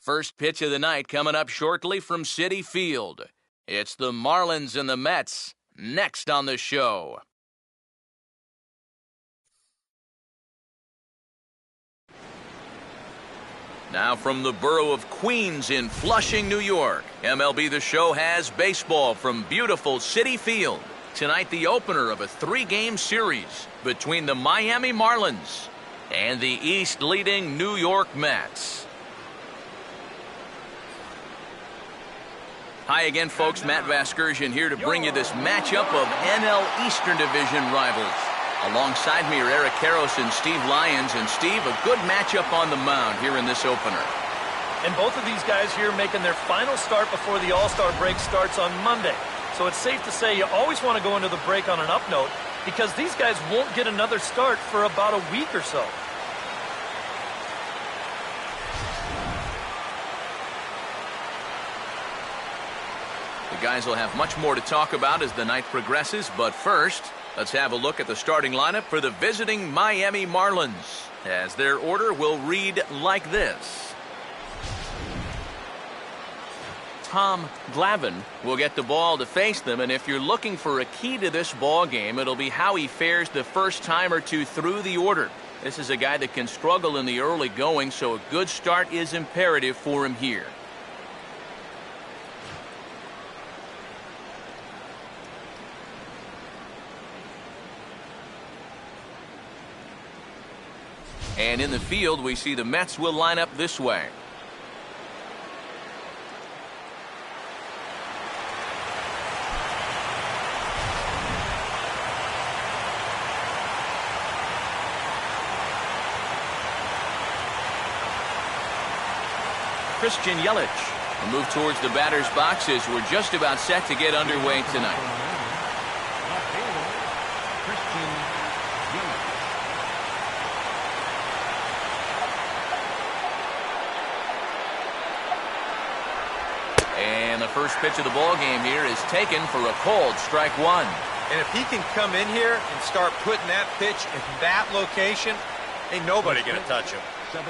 First pitch of the night coming up shortly from Citi Field. It's the Marlins and the Mets next on the show. Now from the borough of Queens in Flushing, New York, MLB The Show has baseball from beautiful Citi Field. Tonight, the opener of a 3-game series between the Miami Marlins and the East-leading New York Mets. Hi again, folks. Matt Vasgersian here to bring you this matchup of NL Eastern Division rivals. Alongside me are Eric Karros and Steve Lyons. And Steve, a good matchup on the mound here in this opener. And both of these guys here making their final start before the All-Star break starts on Monday. So it's safe to say you always want to go into the break on an up note because these guys won't get another start for about a week or so. The guys will have much more to talk about as the night progresses, but first, let's have a look at the starting lineup for the visiting Miami Marlins, as their order will read like this. Tom Glavine will get the ball to face them, and if you're looking for a key to this ball game, it'll be how he fares the first time or two through the order. This is a guy that can struggle in the early going, so a good start is imperative for him here. And in the field, we see the Mets will line up this way. Christian Yelich will move towards the batter's boxes. We're just about set to get underway tonight. And the first pitch of the ball game here is taken for a cold strike one. And if he can come in here and start putting that pitch in that location, ain't nobody going to touch him. 7-10.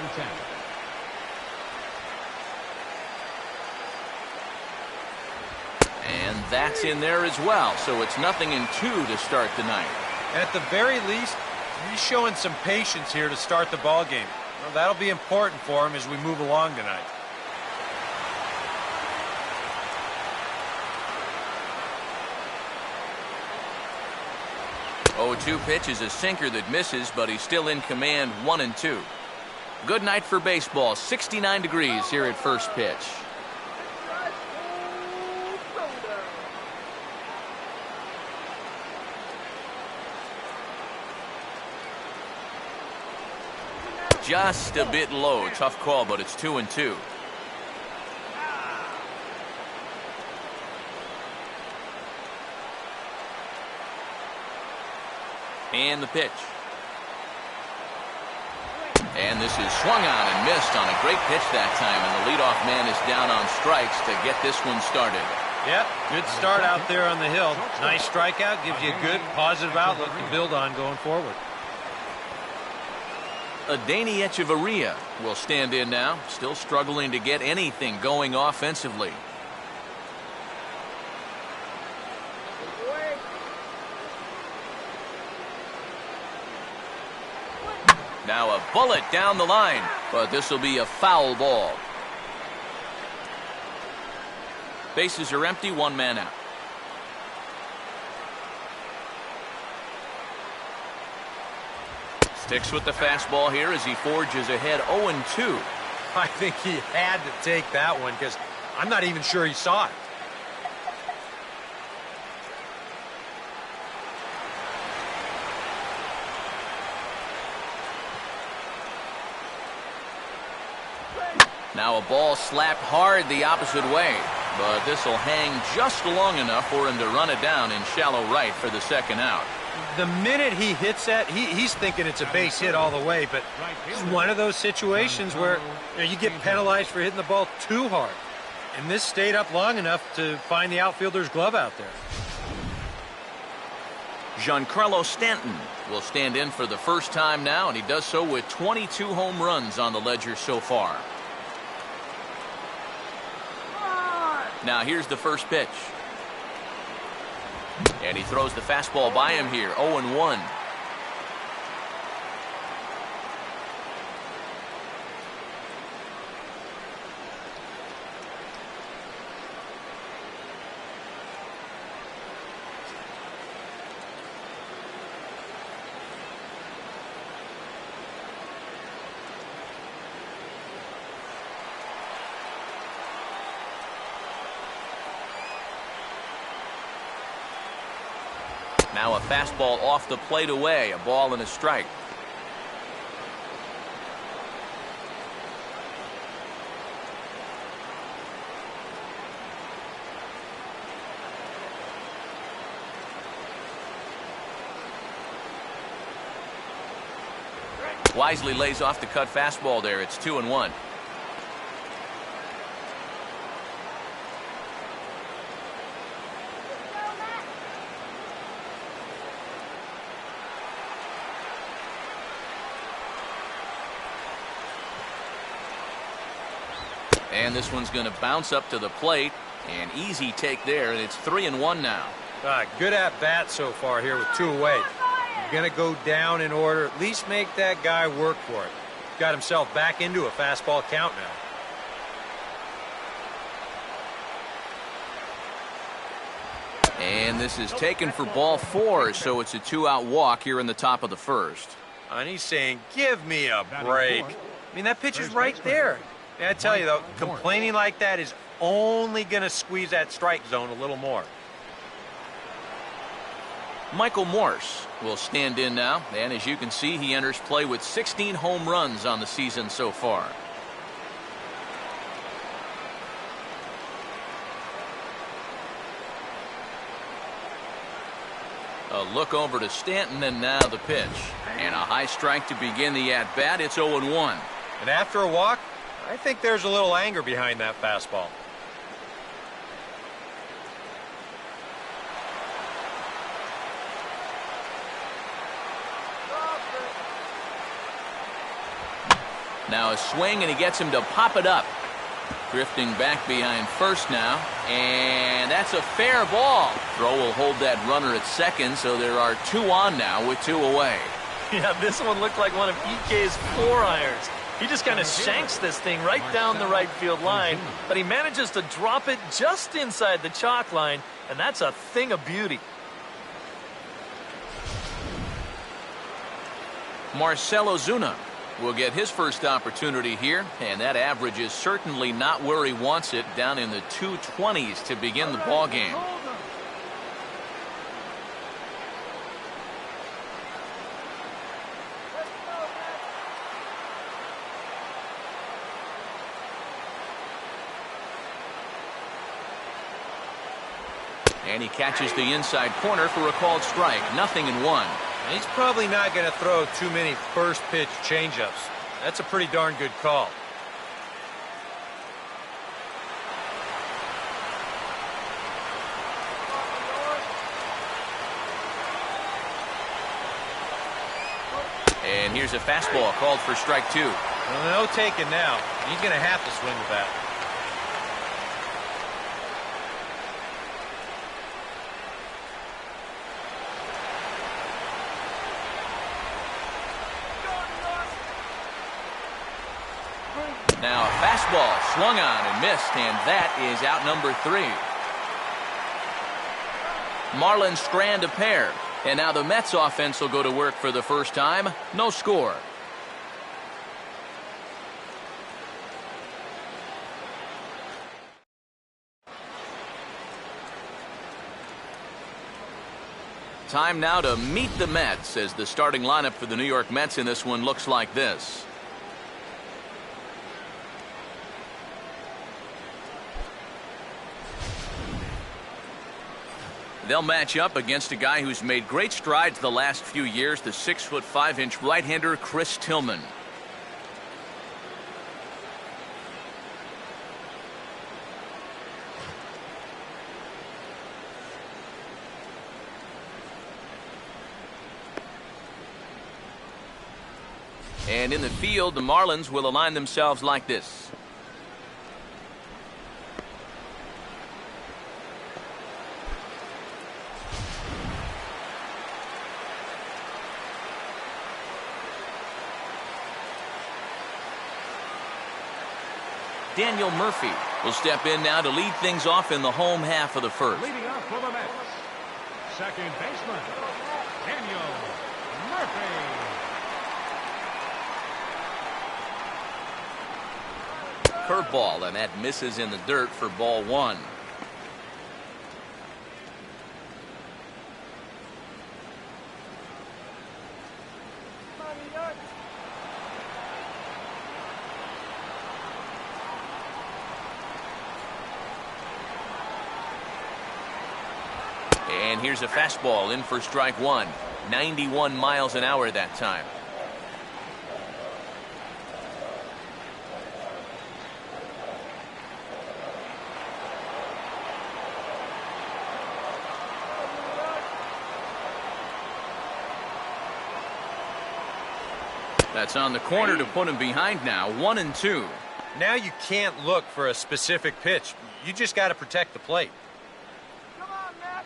And that's in there as well, so it's 0-2 to start the night. At the very least, he's showing some patience here to start the ball game. Well, that'll be important for him as we move along tonight. Oh, 2 pitch is a sinker that misses, but he's still in command. 1-2. Good night for baseball. 69 degrees here at first pitch. Just a bit low. Tough call, but it's 2-2. And the pitch. And this is swung on and missed on a great pitch that time, and the leadoff man is down on strikes to get this one started. Yep, good start out there on the hill. Nice strikeout, gives you a good positive outlook to build on going forward. Adeiny Echeverria will stand in now, still struggling to get anything going offensively. Now a bullet down the line, but this will be a foul ball. Bases are empty, 1 man out. Sticks with the fastball here as he forges ahead 0-2. I think he had to take that one because I'm not even sure he saw it. Now a ball slapped hard the opposite way, but this will hang just long enough for him to run it down in shallow right for the second out. The minute he hits that, he's thinking it's a base hit all the way, but it's one of those situations where you get penalized for hitting the ball too hard. And this stayed up long enough to find the outfielder's glove out there. Giancarlo Stanton will stand in for the first time now, and he does so with 22 home runs on the ledger so far. Now here's the first pitch. And he throws the fastball by him here, 0-1. Now a fastball off the plate away, a ball and a strike. Wisely lays off the cut fastball there. It's 2-1. And this one's going to bounce up to the plate. An easy take there, and it's 3-1 now. Good at bat so far here with 2 away. You're going to go down in order. At least make that guy work for it. Got himself back into a fastball count now. And this is taken for ball 4, so it's a 2-out walk here in the top of the first. And he's saying, give me a break. I mean, that pitch is right there. I tell you, though, complaining like that is only going to squeeze that strike zone a little more. Michael Morse will stand in now, and as you can see, he enters play with 16 home runs on the season so far. A look over to Stanton, and now the pitch. And a high strike to begin the at-bat. It's 0-1. And after a walk, I think there's a little anger behind that fastball. Now a swing, and he gets him to pop it up. Drifting back behind first now, and that's a fair ball. Throw will hold that runner at second, so there are 2 on now with 2 away. Yeah, this one looked like one of EK's 4-irons. He just kind of shanks this thing right down the right field line, but he manages to drop it just inside the chalk line, and that's a thing of beauty. Marcell Ozuna will get his first opportunity here, and that average is certainly not where he wants it, down in the 220s to begin the ball game. And he catches the inside corner for a called strike. 0-1. He's probably not going to throw too many first pitch changeups. That's a pretty darn good call. And here's a fastball called for strike 2. Well, no taking now. He's going to have to swing the bat. Now a fastball swung on and missed, and that is out number 3. Marlins strand a pair, and now the Mets offense will go to work for the first time. No score. Time now to meet the Mets, as the starting lineup for the New York Mets in this one looks like this. They'll match up against a guy who's made great strides the last few years, the 6'5" right-hander Chris Tillman. And in the field, the Marlins will align themselves like this. Daniel Murphy will step in now to lead things off in the home half of the first. Leading off for the Mets, second baseman, Daniel Murphy. Curveball, and that misses in the dirt for ball one. And here's a fastball in for strike one. 91 miles an hour that time. That's on the corner to put him behind now. 1-2. Now you can't look for a specific pitch. You just got to protect the plate. Come on, Matt.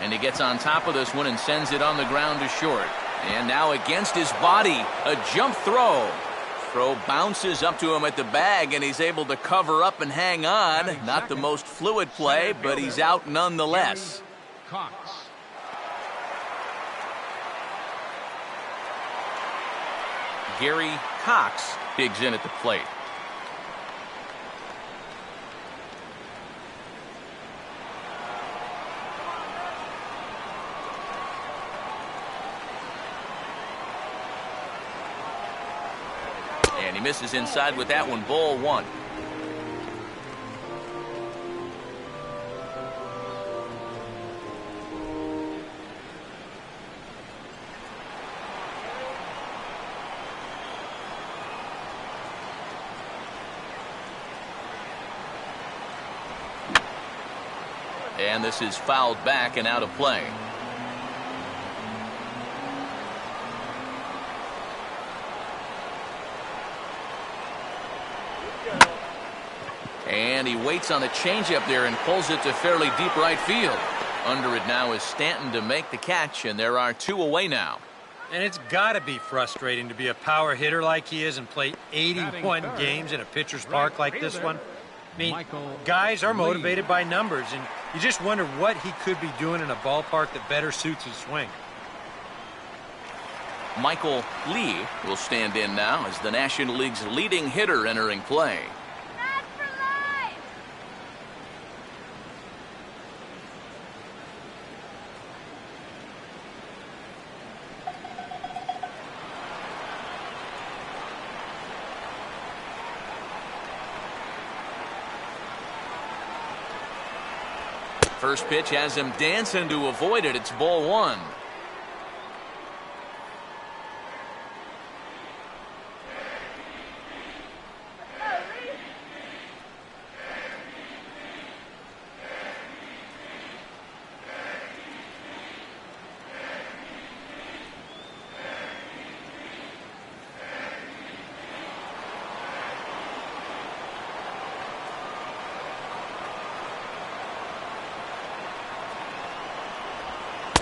And he gets on top of this one and sends it on the ground to short. And now against his body, a jump throw. Throw bounces up to him at the bag, and he's able to cover up and hang on. Not the most fluid play, but he's out nonetheless. Cox. Gary Cox digs in at the plate. And he misses inside with that one. Ball one. And this is fouled back and out of play. And he waits on the changeup there and pulls it to fairly deep right field. Under it now is Stanton to make the catch, and there are two away now. And it's got to be frustrating to be a power hitter like he is and play 81 games in a pitcher's park like this one. I mean, guys are motivated by numbers, and you just wonder what he could be doing in a ballpark that better suits his swing. Michael Lee will stand in now as the National League's leading hitter entering play. First pitch has him dancing to avoid it. It's ball one.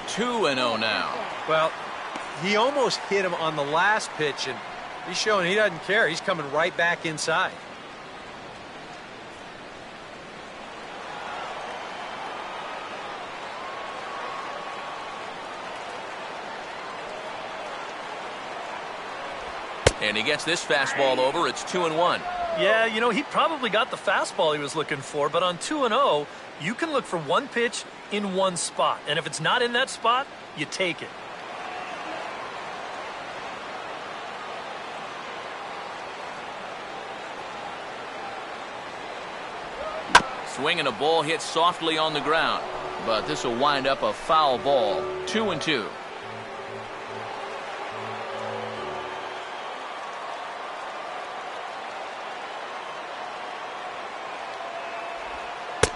Two and 0 now. Well, he almost hit him on the last pitch, and he's showing he doesn't care. He's coming right back inside. And he gets this fastball over. It's 2-1. Yeah, you know, he probably got the fastball he was looking for, but on 2-0, you can look for one pitch in one spot. And if it's not in that spot, you take it. Swinging a ball hit softly on the ground, but this will wind up a foul ball. 2-2.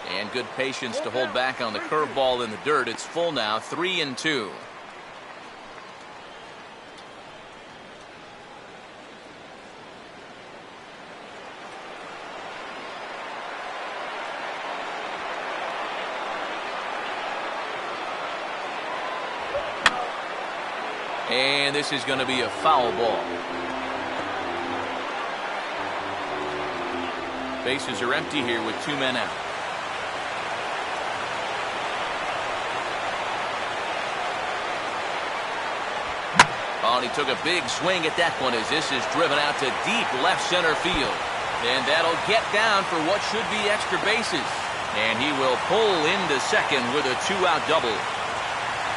And good patience to hold back on the curveball in the dirt. It's full now, 3-2. And this is going to be a foul ball. Bases are empty here with 2 men out. Oh, and he took a big swing at that one as this is driven out to deep left center field. And that'll get down for what should be extra bases. And he will pull into second with a 2-out double.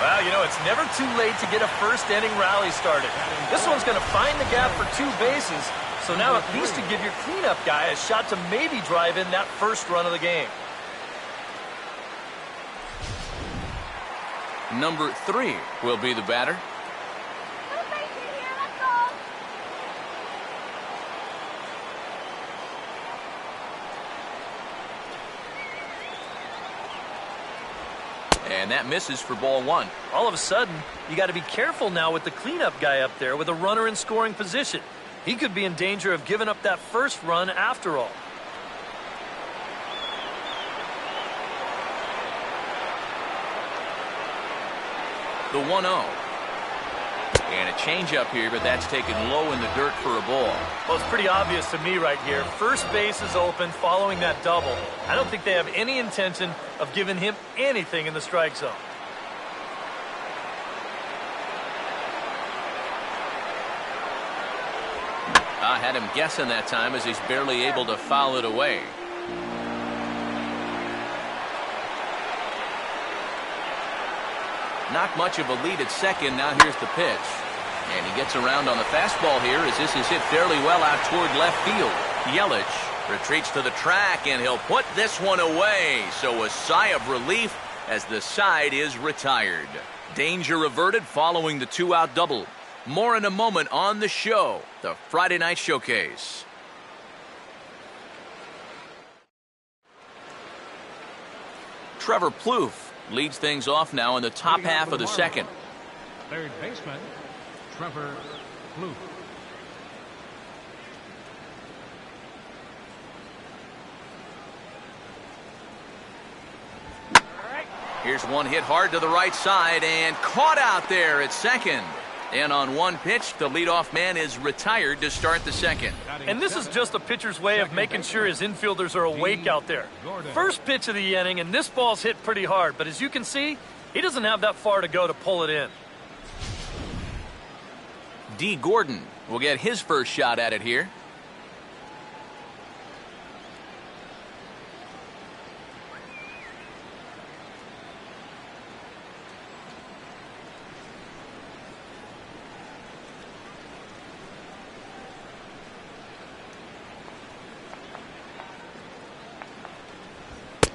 Well, you know, it's never too late to get a first-inning rally started. This one's going to find the gap for 2 bases, so now at least to give your cleanup guy a shot to maybe drive in that first run of the game. Number 3 will be the batter. And that misses for ball 1. All of a sudden, you got to be careful now with the cleanup guy up there with a runner in scoring position. He could be in danger of giving up that first run after all. The 1-0. And a changeup here, but that's taken low in the dirt for a ball. Well, it's pretty obvious to me right here. First base is open following that double. I don't think they have any intention of giving him anything in the strike zone. I had him guessing that time as he's barely able to foul it away. Not much of a lead at second. Now here's the pitch. And he gets around on the fastball here as this is hit fairly well out toward left field. Yelich retreats to the track, and he'll put this one away. So a sigh of relief as the side is retired. Danger averted following the 2-out double. More in a moment on the show, the Friday Night Showcase. Trevor Plouffe leads things off now in the top half of the second. Third baseman, Trevor Plouffe. Here's one hit hard to the right side and caught out there at second. And on one pitch, the leadoff man is retired to start the second. And this is just a pitcher's way of making sure his infielders are awake out there. First pitch of the inning, and this ball's hit pretty hard. But as you can see, he doesn't have that far to go to pull it in. D. Gordon will get his first shot at it here.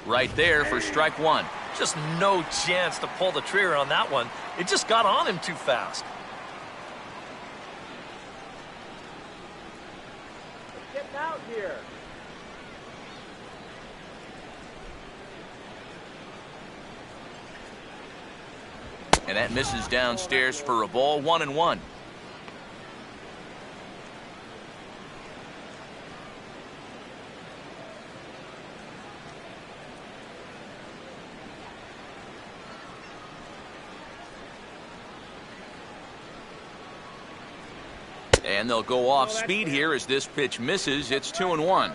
Right there for strike 1. Just no chance to pull the trigger on that one. It just got on him too fast. Getting out here. And that misses downstairs for a ball. 1-1. And they'll go off speed here as this pitch misses. It's 2-1.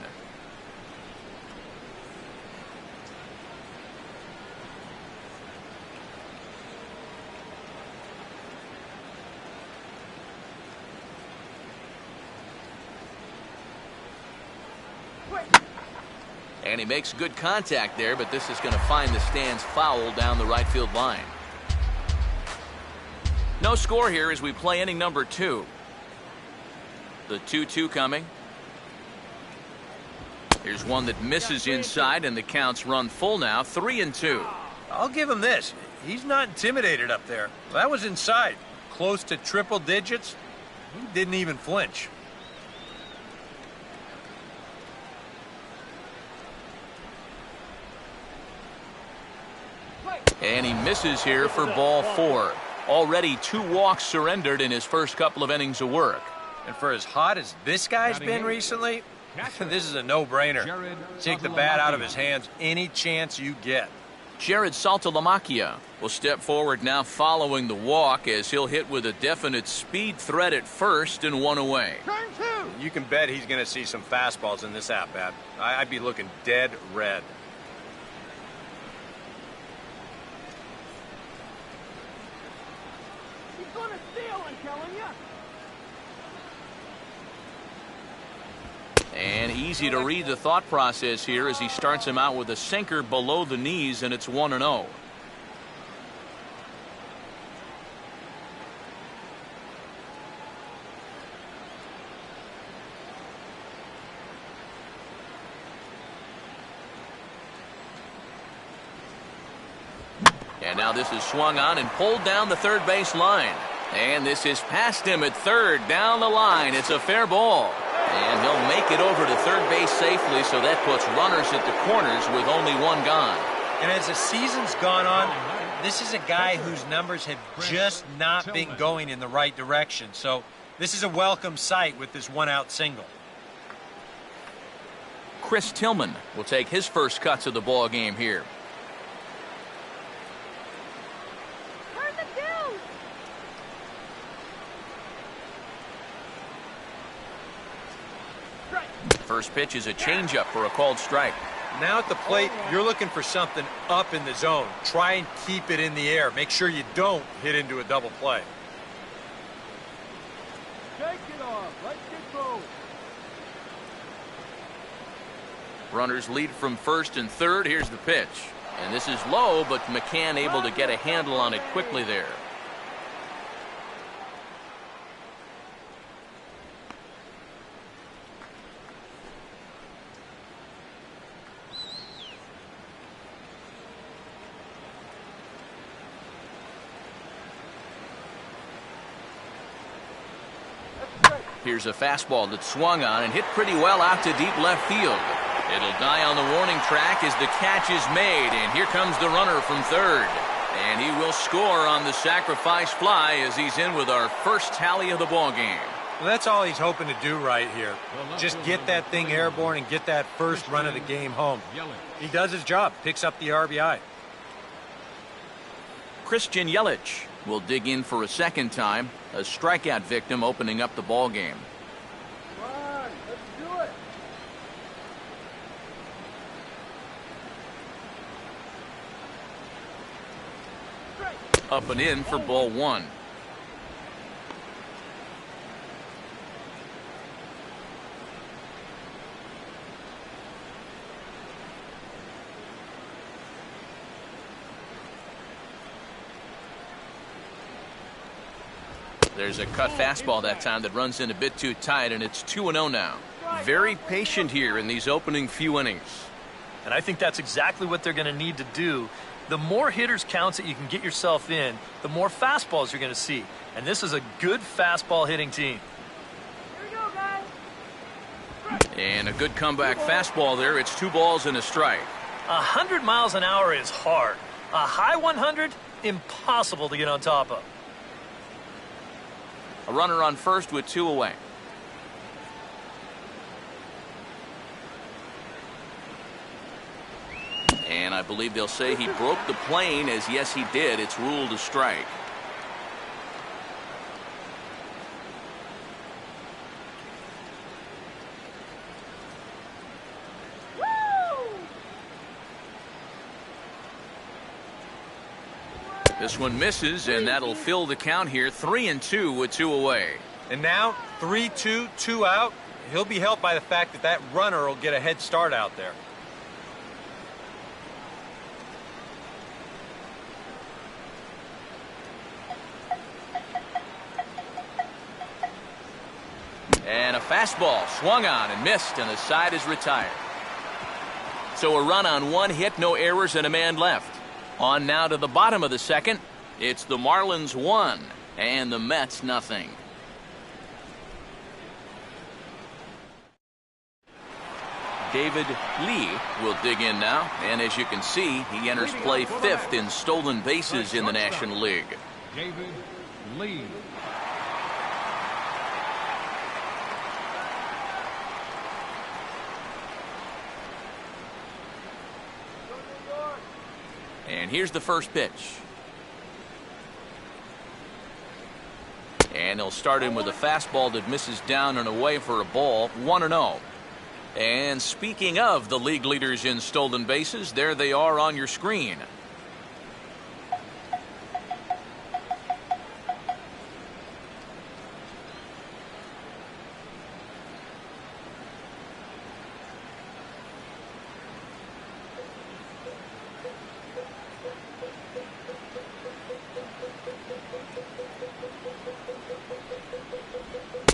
And he makes good contact there, but this is going to find the stands foul down the right field line. No score here as we play inning number 2. The 2-2 coming. Here's one that misses inside, and the count's run full now. 3-2. I'll give him this. He's not intimidated up there. That was inside. Close to triple digits. He didn't even flinch. And he misses here for ball 4. Already 2 walks surrendered in his first couple of innings of work. And for as hot as this guy's been recently, this is a no-brainer. Take the bat out of his hands any chance you get. Jared Saltalamacchia will step forward now following the walk as he'll hit with a definite speed threat at first and one away. You can bet he's going to see some fastballs in this at-bat. I'd be looking dead red. He's going to steal, I'm telling you. And easy to read the thought process here as he starts him out with a sinker below the knees, and it's 1-0. And now this is swung on and pulled down the third base line. And this is past him at third, down the line. It's a fair ball. And he'll make it over to third base safely, so that puts runners at the corners with only one gone. And as the season's gone on, this is a guy whose numbers have just not been going in the right direction. So this is a welcome sight with this one-out single. Chris Tillman will take his first cuts of the ball game here. First pitch is a changeup for a called strike. Now at the plate, you're looking for something up in the zone. Try and keep it in the air. Make sure you don't hit into a double play. Take it off. Let's get going. Runners lead from first and third. Here's the pitch. And this is low, but McCann able to get a handle on it quickly there. Here's a fastball that swung on and hit pretty well out to deep left field. It'll die on the warning track as the catch is made, and here comes the runner from third. And he will score on the sacrifice fly as he's in with our first tally of the ball game. Well, that's all he's hoping to do right here. Just get that thing airborne and get that first run of the game home. He does his job, picks up the RBI. Christian Yelich will dig in for a second time, a strikeout victim opening up the ball game. Come on, let's do it. Up and in for ball one. There's a cut fastball that time that runs in a bit too tight, and it's 2-0 now. Very patient here in these opening few innings. And I think that's exactly what they're going to need to do. The more hitters counts that you can get yourself in, the more fastballs you're going to see. And this is a good fastball hitting team. Here we go, guys. And a good comeback fastball there. It's 2 balls and a strike. 100 miles an hour is hard. A high 100, impossible to get on top of. A runner on first with 2 away. And I believe they'll say he broke the plane, as yes he did. It's ruled a strike. This one misses, and that'll fill the count here. 3-2 with 2 away. And now 3-2, 2 out. He'll be helped by the fact that that runner will get a head start out there. And a fastball swung on and missed, and the side is retired. So a run on 1 hit, no errors, and a man left. On now to the bottom of the second. It's the Marlins 1 and the Mets nothing. David Lee will dig in now, and as you can see, he enters play 5th in stolen bases in the National League. David Lee. And here's the first pitch. And he'll start him with a fastball that misses down and away for a ball, 1-0. And speaking of the league leaders in stolen bases, there they are on your screen.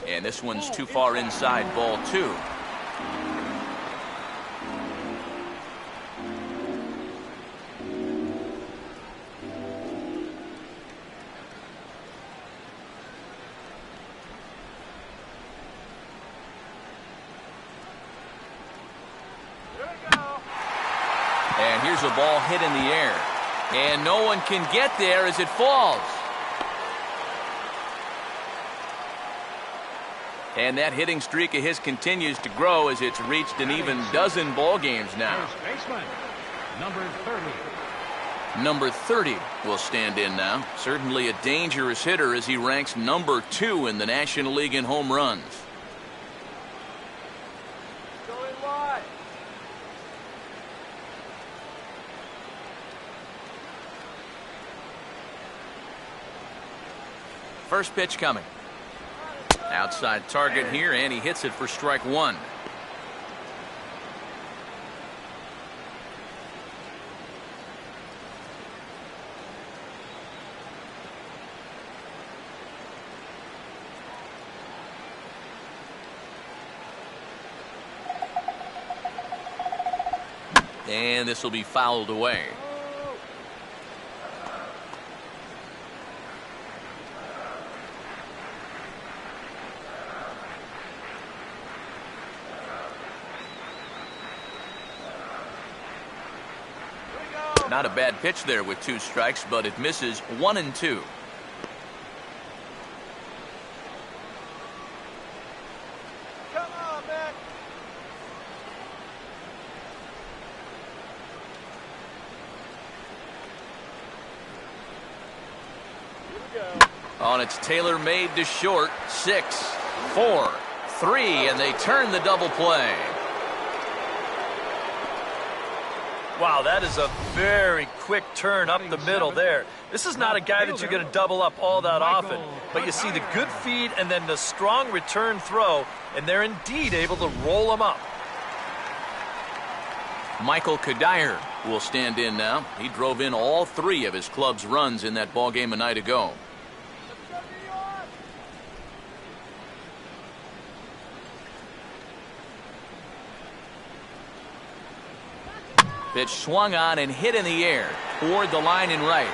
And this one's too far inside, ball 2. And here's a ball hit in the air. And no one can get there as it falls. And that hitting streak of his continues to grow as it's reached an even dozen ball games now. First baseman, number 30. Number 30 will stand in now. Certainly a dangerous hitter as he ranks number 2 in the National League in home runs. Going wide. First pitch coming. Outside target here, and he hits it for strike 1. And this will be fouled away. Not a bad pitch there with 2 strikes, but it misses 1 and 2. Come on, man. Here we go. On its tailor-made to short. 6, 4, 3, and they turn the double play. Wow, that is a very quick turn up the middle there. This is not a guy that you're going to double up all that often, but you see the good feed and then the strong return throw, and they're indeed able to roll him up. Michael Kadire will stand in now. He drove in all 3 of his club's runs in that ball game a night ago. Let's go, New York. Pitch swung on and hit in the air toward the line and right.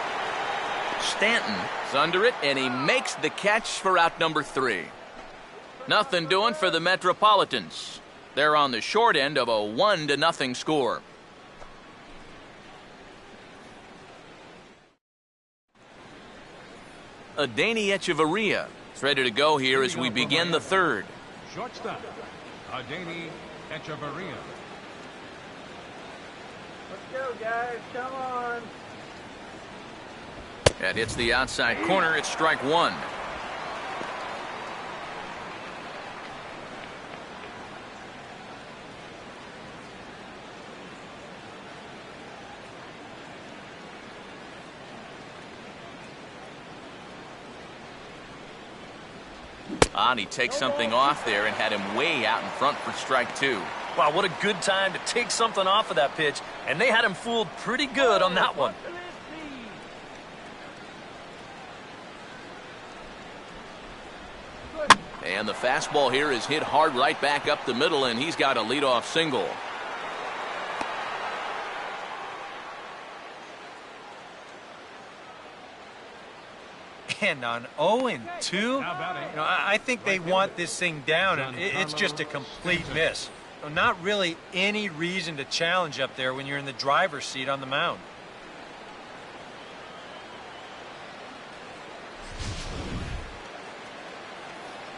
Stanton is under it, and he makes the catch for out number 3. Nothing doing for the Metropolitans. They're on the short end of a 1-0 score. Adeiny Echeverria is ready to go here as we begin the 3rd. Shortstop, Adeiny Echeverria. Let's go, guys. Come on. That hits the outside corner. It's strike 1. And he takes something off there and had him way out in front for strike 2. Wow, what a good time to take something off of that pitch, and they had him fooled pretty good on that one. And the fastball here is hit hard right back up the middle, and he's got a leadoff single. And on 0-2, I think they want this thing down, and it's just a complete miss. Not really any reason to challenge up there when you're in the driver's seat on the mound.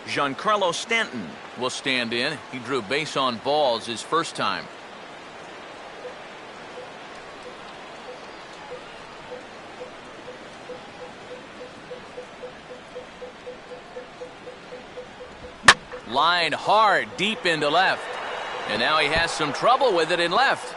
Giancarlo Stanton will stand in. He drew base on balls his first time. Line hard deep into left. And now he has some trouble with it in left.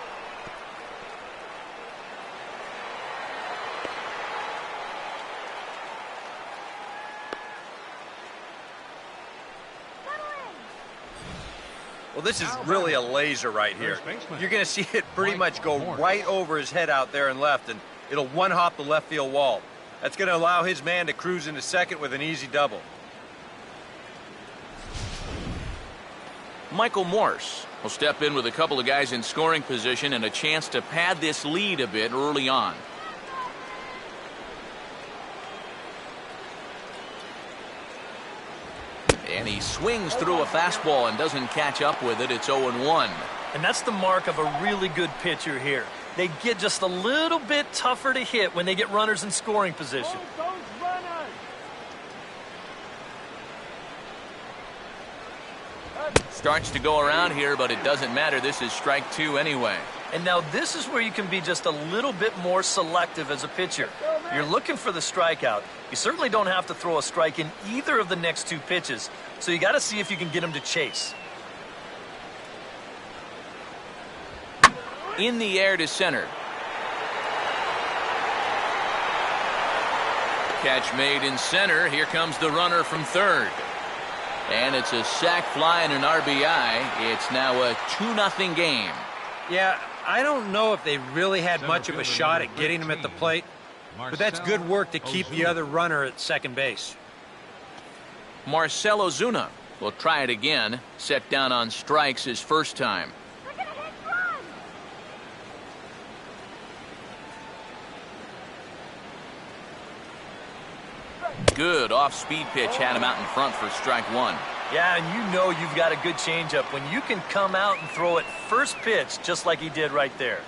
Well, this is really a laser right here. You're going to see it pretty much go right over his head out there in left, and it'll one-hop the left field wall. That's going to allow his man to cruise into second with an easy double. Michael Morse will step in with a couple of guys in scoring position and a chance to pad this lead a bit early on. And he swings through a fastball and doesn't catch up with it. It's 0-1. And that's the mark of a really good pitcher here. They get just a little bit tougher to hit when they get runners in scoring position. Those runners. Starts to go around here, but it doesn't matter. This is strike 2 anyway. And now this is where you can be just a little bit more selective as a pitcher. You're looking for the strikeout. You certainly don't have to throw a strike in either of the next 2 pitches. So you got to see if you can get him to chase. In the air to center. Catch made in center. Here comes the runner from third. And it's a sac fly and an RBI. It's now a 2-0 game. Yeah, I don't know if they really had much of a shot at getting him at the plate, but that's good work to keep the other runner at second base. Marcell Ozuna will try it again. Set down on strikes his first time. Good off-speed pitch had him out in front for strike 1. Yeah, and you know you've got a good changeup when you can come out and throw it first pitch just like he did right there.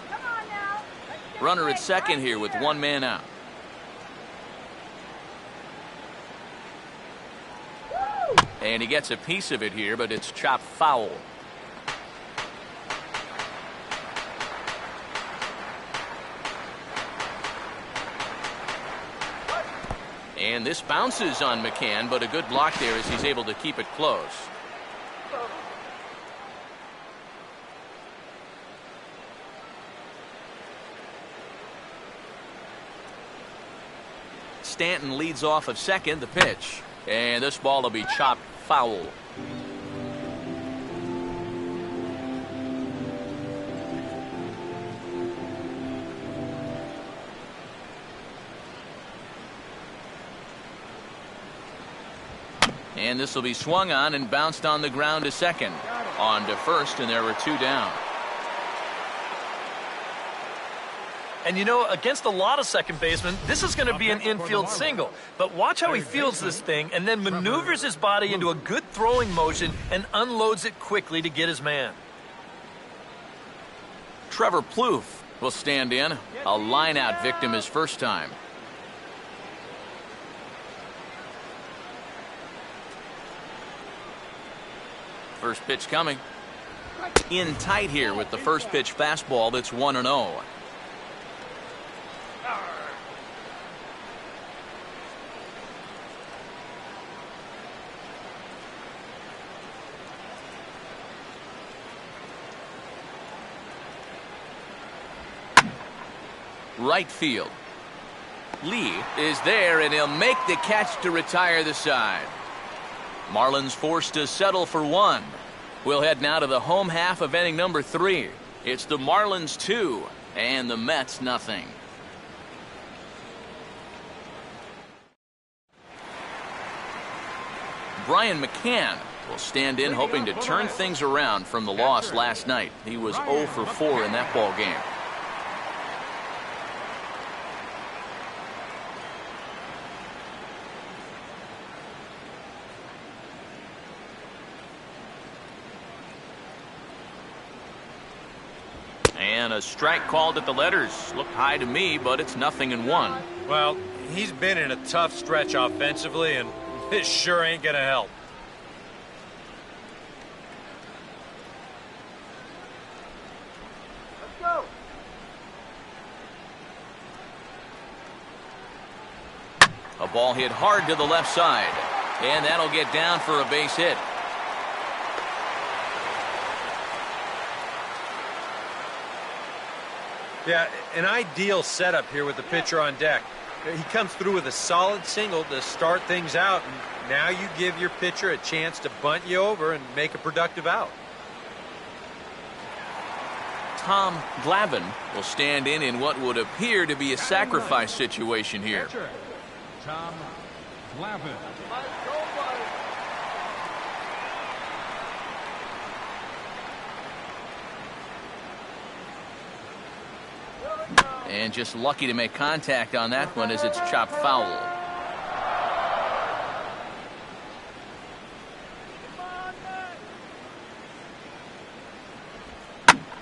Come on now. Runner at second here with 1 man out. And he gets a piece of it here, but it's chopped foul. And this bounces on McCann, but a good block there as he's able to keep it close. Stanton leads off of second, the pitch. And this ball will be chopped foul. And this will be swung on and bounced on the ground to second. On to first, and there were 2 down. And you know, against a lot of second basemen, this is going to be an infield single. But watch how he fields this thing and then maneuvers his body into a good throwing motion and unloads it quickly to get his man. Trevor Plouffe will stand in. A line-out victim his first time. First pitch coming. In tight here with the first pitch fastball that's 1-0. Right field. Lee is there, and he'll make the catch to retire the side. Marlins forced to settle for 1. We'll head now to the home half of inning number 3. It's the Marlins 2 and the Mets nothing. Brian McCann will stand in, hoping to turn things around from the loss last night. He was 0 for 4 in that ball game. And a strike called at the letters. Looked high to me, but it's 0-1. Well, he's been in a tough stretch offensively, and this sure ain't gonna help. Let's go. A ball hit hard to the left side. And that'll get down for a base hit. Yeah, an ideal setup here with the pitcher on deck. He comes through with a solid single to start things out, and now you give your pitcher a chance to bunt you over and make a productive out. Tom Glavine will stand in what would appear to be a sacrifice situation here. Pitcher, Tom Glavine. And just lucky to make contact on that one as it's chopped foul.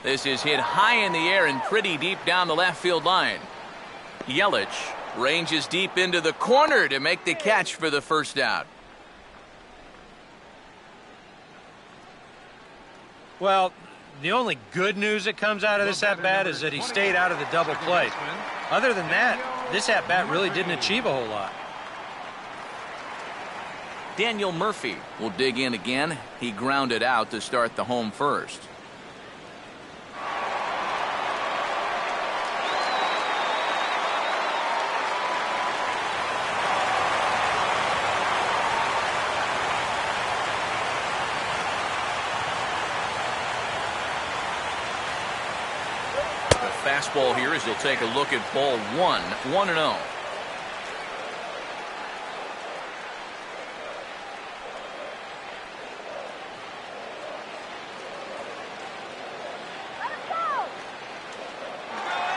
This is hit high in the air and pretty deep down the left field line. Yelich ranges deep into the corner to make the catch for the first out. Well, the only good news that comes out of this at-bat is that he stayed out of the double play. Other than that, this at-bat really didn't achieve a whole lot. Daniel Murphy will dig in again. He grounded out to start the home first. Fastball here as he'll take a look at ball 1-0.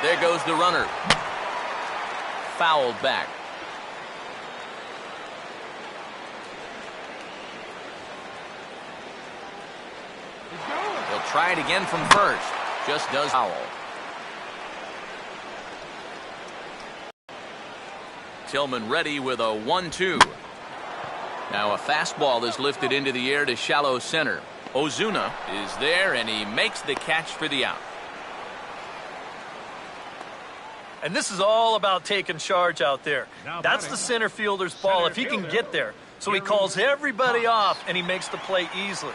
There goes the runner. Fouled back. He'll try it again from first. Just does foul. Tillman ready with a 1-2. Now a fastball is lifted into the air to shallow center. Ozuna is there and he makes the catch for the out. And this is all about taking charge out there. That's the center fielder's ball if he can get there. So he calls everybody off and he makes the play easily.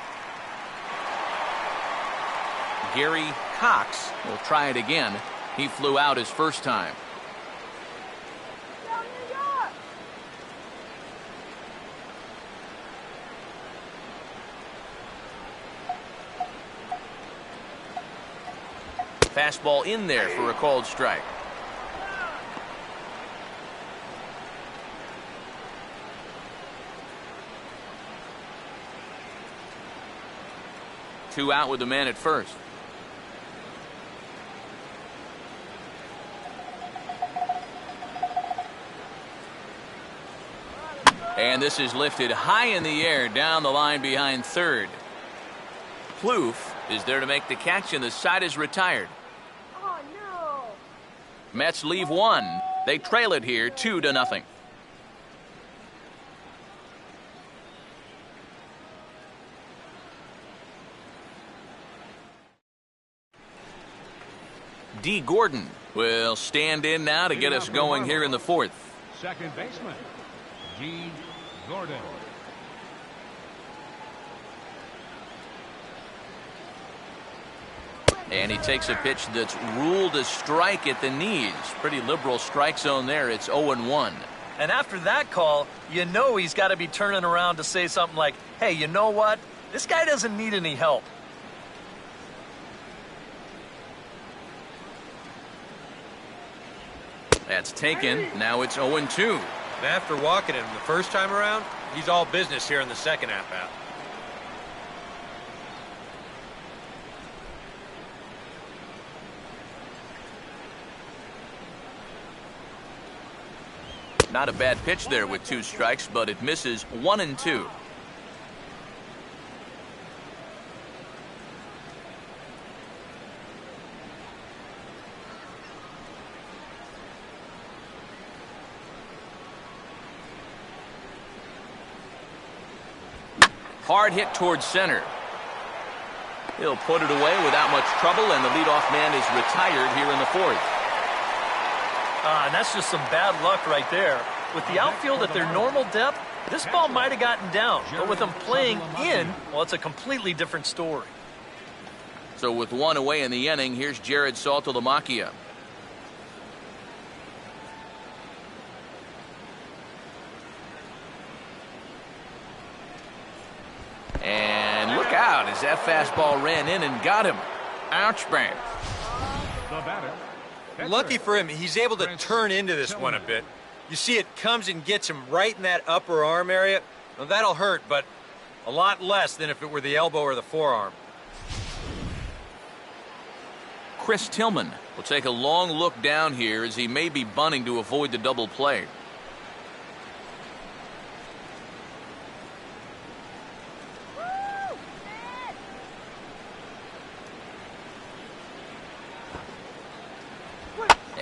Gary Cox will try it again. He flew out his first time. Fastball in there for a called strike. Two out with the man at first. And this is lifted high in the air down the line behind third. Plouffe is there to make the catch and the side is retired. Oh, no. Mets leave one. They trail it here 2-0. D. Gordon will stand in now to get us going here in the fourth. Second baseman, G. Gordon. And he takes a pitch that's ruled a strike at the knees. Pretty liberal strike zone there. It's 0-1. And after that call, you know he's got to be turning around to say something like, hey, you know what? This guy doesn't need any help. That's taken. Now it's 0-2. And after walking him the first time around, he's all business here in the second at-bat. Not a bad pitch there with 2 strikes, but it misses 1-2. Hard hit towards center. He'll put it away without much trouble, and the leadoff man is retired here in the fourth. And that's just some bad luck right there. With the outfield at their normal depth, this ball might have gotten down. But with them playing in, well, it's a completely different story. So with one away in the inning, here's Jared Saltalamacchia. And look out as that fastball ran in and got him. Ouch, bang. The batter. Lucky for him, he's able to turn into this one a bit. You see it comes and gets him right in that upper arm area. Well, that'll hurt, but a lot less than if it were the elbow or the forearm. Chris Tillman will take a long look down here as he may be bunting to avoid the double play.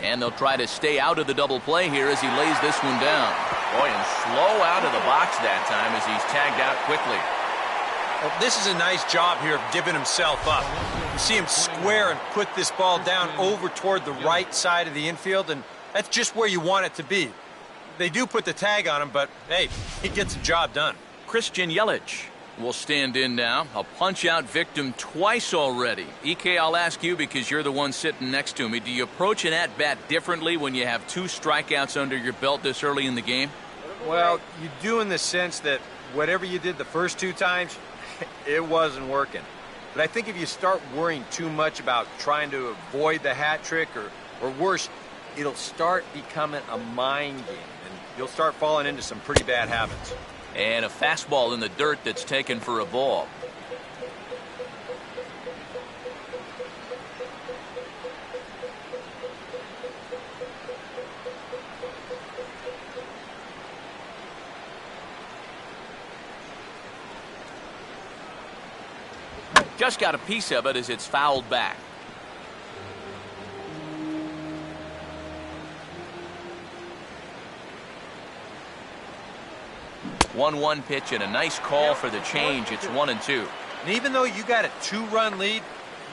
And they'll try to stay out of the double play here as he lays this one down. Boy, and slow out of the box that time as he's tagged out quickly. Well, this is a nice job here of giving himself up. You see him square and put this ball down over toward the right side of the infield, and that's just where you want it to be. They do put the tag on him, but, hey, he gets the job done. Christian Yelich will stand in now. A punch-out victim twice already. EK, I'll ask you because you're the one sitting next to me. Do you approach an at-bat differently when you have 2 strikeouts under your belt this early in the game? Well, you do in the sense that whatever you did the first 2 times, it wasn't working. But I think if you start worrying too much about trying to avoid the hat trick or worse, it'll start becoming a mind game, and you'll start falling into some pretty bad habits. And a fastball in the dirt that's taken for a ball. Just got a piece of it as it's fouled back. 1-1 pitch and a nice call for the change. It's 1-2. And even though you got a 2-run lead,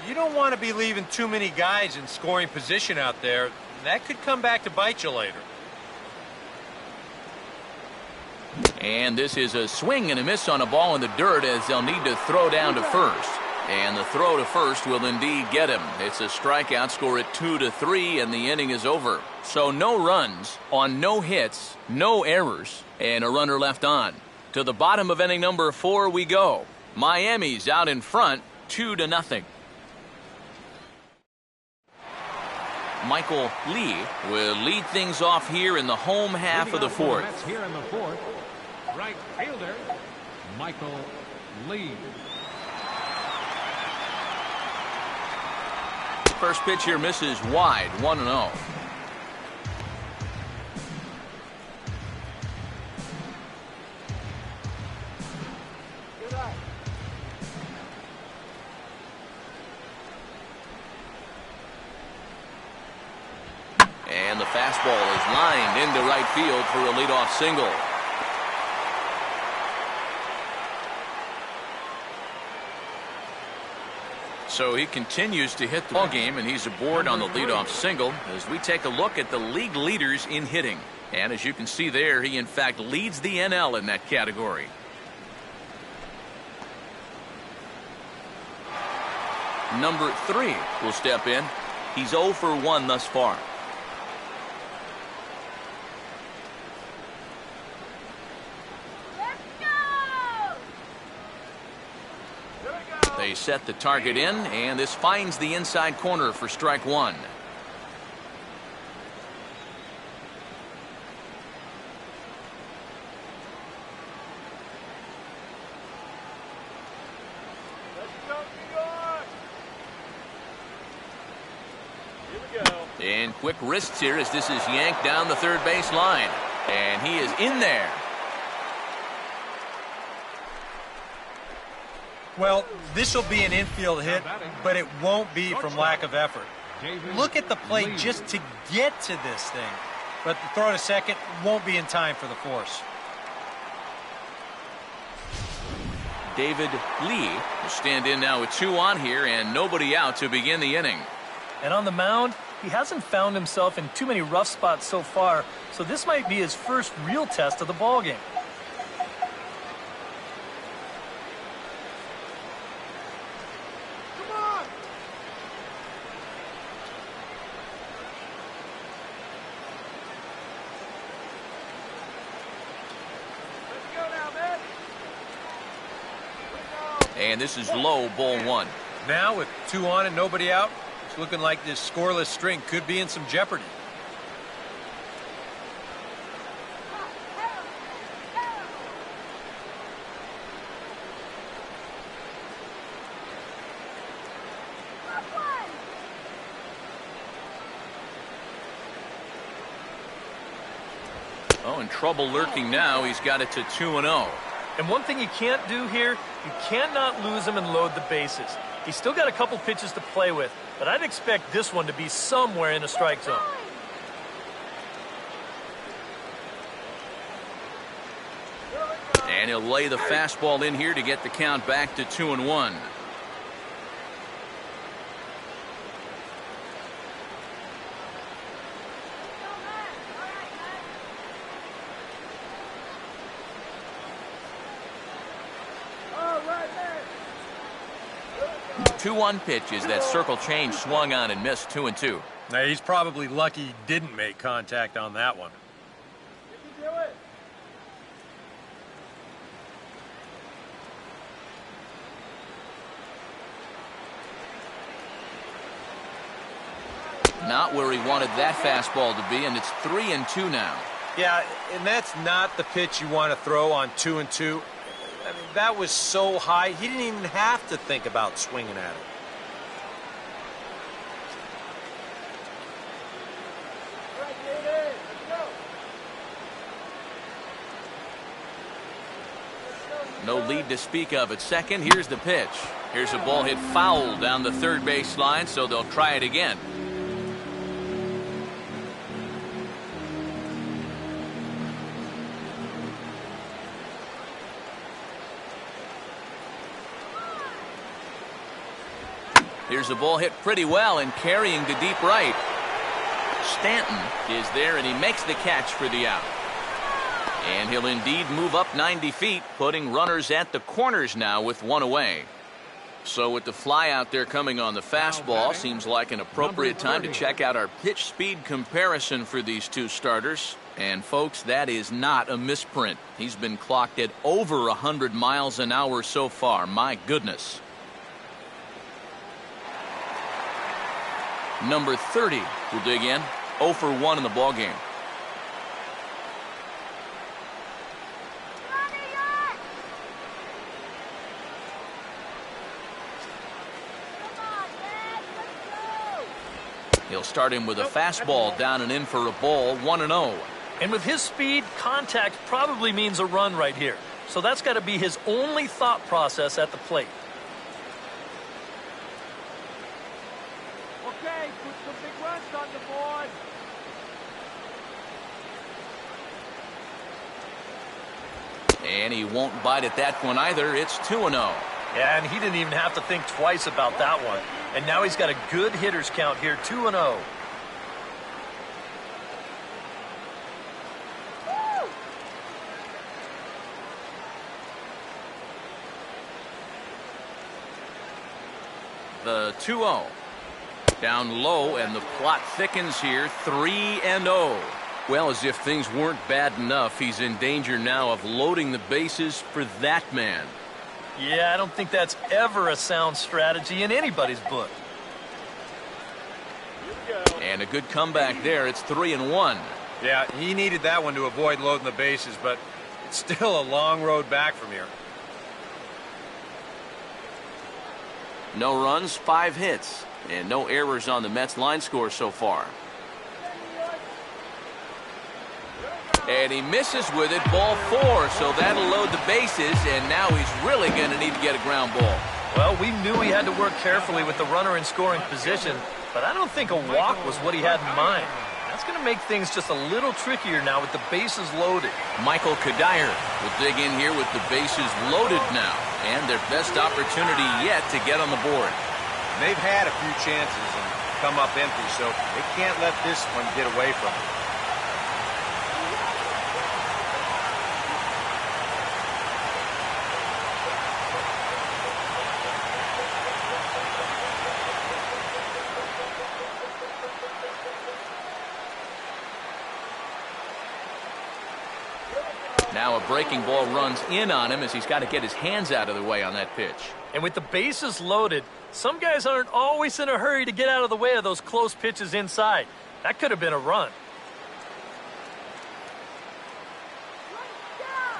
you don't want to be leaving too many guys in scoring position out there. That could come back to bite you later. And this is a swing and a miss on a ball in the dirt as they'll need to throw down to first. And the throw to first will indeed get him. It's a strikeout, score at 2-3, and the inning is over. So no runs on no hits, no errors, and a runner left on. To the bottom of inning number 4 we go. Miami's out in front, 2-0. Michael Lee will lead things off here in the home half of the 4th. Here in the 4th, right fielder Michael Lee. First pitch here misses wide, 1-0. And the fastball is lined into right field for a leadoff single. So he continues to hit the ball game, and he's aboard on the leadoff single as we take a look at the league leaders in hitting. And as you can see there, he in fact leads the NL in that category. Number 3 will step in. He's 0 for 1 thus far. They set the target in, and this finds the inside corner for strike 1. And quick wrists here as this is yanked down the third base line. And he is in there. Well, this will be an infield hit, but it won't be from lack of effort. Look at the play just to get to this thing. But the throw to second won't be in time for the force. David Lee will stand in now with 2 on here and nobody out to begin the inning. And on the mound, he hasn't found himself in too many rough spots so far, so this might be his first real test of the ballgame. And this is low, ball one. Now with 2 on and nobody out, it's looking like this scoreless string could be in some jeopardy. Oh, in trouble lurking now. He's got it to 2-0. And one thing you can't do here, you cannot lose him and load the bases. He's still got a couple pitches to play with, but I'd expect this one to be somewhere in the strike zone. And he'll lay the fastball in here to get the count back to 2-1. Two 2-1 pitches. That circle change swung on and missed. 2-2. Now, he's probably lucky he didn't make contact on that one. Not where he wanted that fastball to be, and it's 3-2 now. Yeah, and that's not the pitch you want to throw on 2-2. I mean, that was so high, he didn't even have to think about swinging at it. No lead to speak of at second. Here's the pitch. Here's a ball hit foul down the third base line, so they'll try it again. Here's a ball hit pretty well and carrying to deep right. Stanton is there, and he makes the catch for the out. And he'll indeed move up 90 feet, putting runners at the corners now with one away. So with the fly out there coming on the fastball, seems like an appropriate time to check out our pitch speed comparison for these two starters. And folks, that is not a misprint. He's been clocked at over 100 miles an hour so far. My goodness. Number 30 will dig in. 0 for 1 in the ballgame. He'll start him with a fastball down and in for a ball. 1-0. And with his speed, contact probably means a run right here. So that's got to be his only thought process at the plate. Okay, put some big runs on the board. And he won't bite at that one either. It's 2-0. Yeah, and he didn't even have to think twice about that one. And now he's got a good hitters count here, 2-0. The 2-0. Down low, and the plot thickens here. 3-0. Well, as if things weren't bad enough, he's in danger now of loading the bases for that man. Yeah, I don't think that's ever a sound strategy in anybody's book. And a good comeback there. It's 3-1. Yeah, he needed that one to avoid loading the bases, but it's still a long road back from here. No runs, 5 hits, and no errors on the Mets line score so far. And he misses with it, ball 4, so that'll load the bases, and now he's really going to need to get a ground ball. Well, we knew he had to work carefully with the runner in scoring position, but I don't think a walk was what he had in mind. That's going to make things just a little trickier now with the bases loaded. Michael Kadire will dig in here with the bases loaded now, and their best opportunity yet to get on the board. They've had a few chances, and come up empty, so they can't let this one get away from them. Now a breaking ball runs in on him as he's got to get his hands out of the way on that pitch. And with the bases loaded, some guys aren't always in a hurry to get out of the way of those close pitches inside. That could have been a run.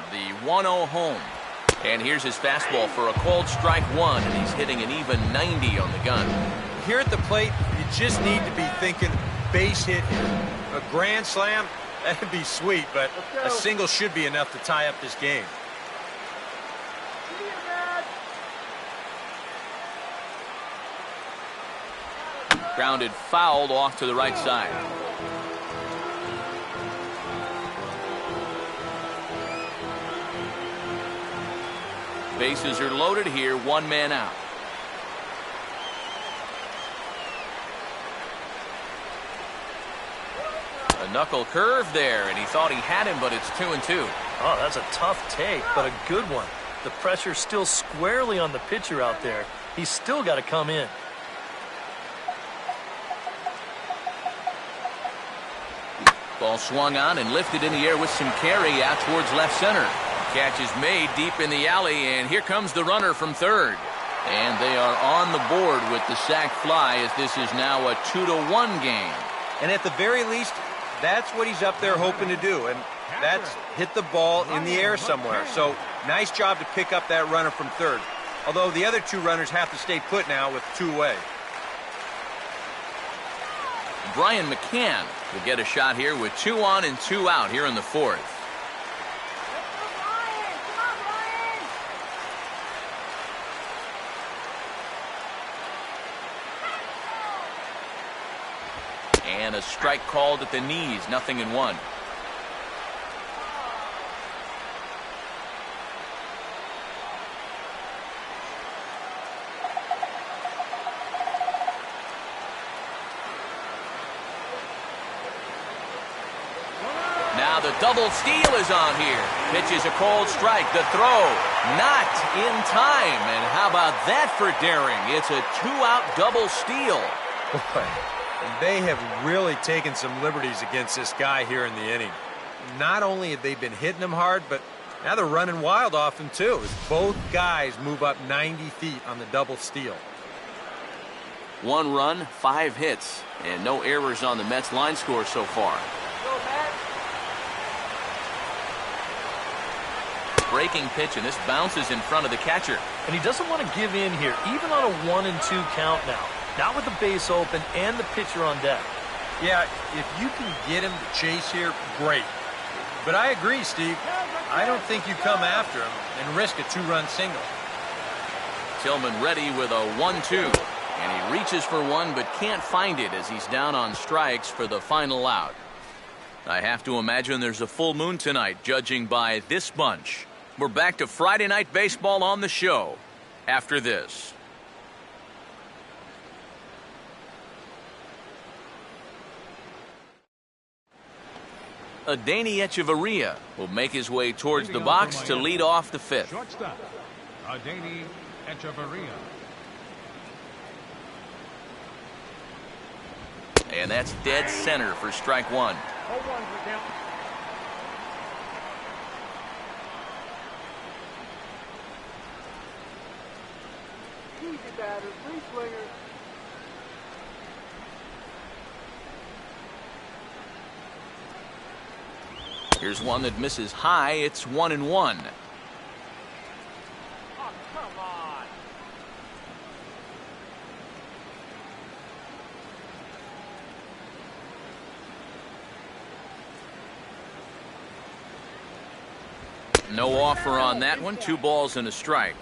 The 1-0 home. And here's his fastball for a called strike one, and he's hitting an even 90 on the gun. Here at the plate, you just need to be thinking base hit here. A grand slam, that'd be sweet, but a single should be enough to tie up this game. Grounded fouled off to the right side. Bases are loaded here, one man out. A knuckle curve there, and he thought he had him, but it's 2-2. Oh, that's a tough take, but a good one. The pressure's still squarely on the pitcher out there. He's still got to come in. Ball swung on and lifted in the air with some carry out towards left center. Catch is made deep in the alley, and here comes the runner from third. And they are on the board with the sac fly as this is now a 2-1 game. And at the very least, that's what he's up there hoping to do, and that's hit the ball in the air somewhere. So nice job to pick up that runner from third. Although the other two runners have to stay put now with two away. Brian McCann will get a shot here with 2 on and 2 out here in the fourth. And a strike called at the knees, 0-1. Now the double steal is on here. Pitches a cold strike. The throw not in time. And how about that for daring? It's a 2-out double steal. Boy, they have really taken some liberties against this guy here in the inning. Not only have they been hitting him hard, but now they're running wild off him too, as both guys move up 90 feet on the double steal. 1 run, 5 hits, and no errors on the Mets line score so far. Breaking pitch, and this bounces in front of the catcher. And he doesn't want to give in here, even on a 1-2 count now. Not with the base open and the pitcher on deck. Yeah, if you can get him to chase here, great. But I agree, Steve. I don't think you come after him and risk a 2-run single. Tillman ready with a 1-2. And he reaches for one but can't find it as he's down on strikes for the final out. I have to imagine there's a full moon tonight, judging by this bunch. We're back to Friday Night Baseball on the show after this. Adeiny Echeverria will make his way towards the box to lead off the fifth. Shortstop, Adeiny Echeverria. And that's dead center for strike one. Easy batter, 3 swingers. Here's one that misses high. It's 1-1. Oh, come on. No offer on that one. 2 balls and a strike.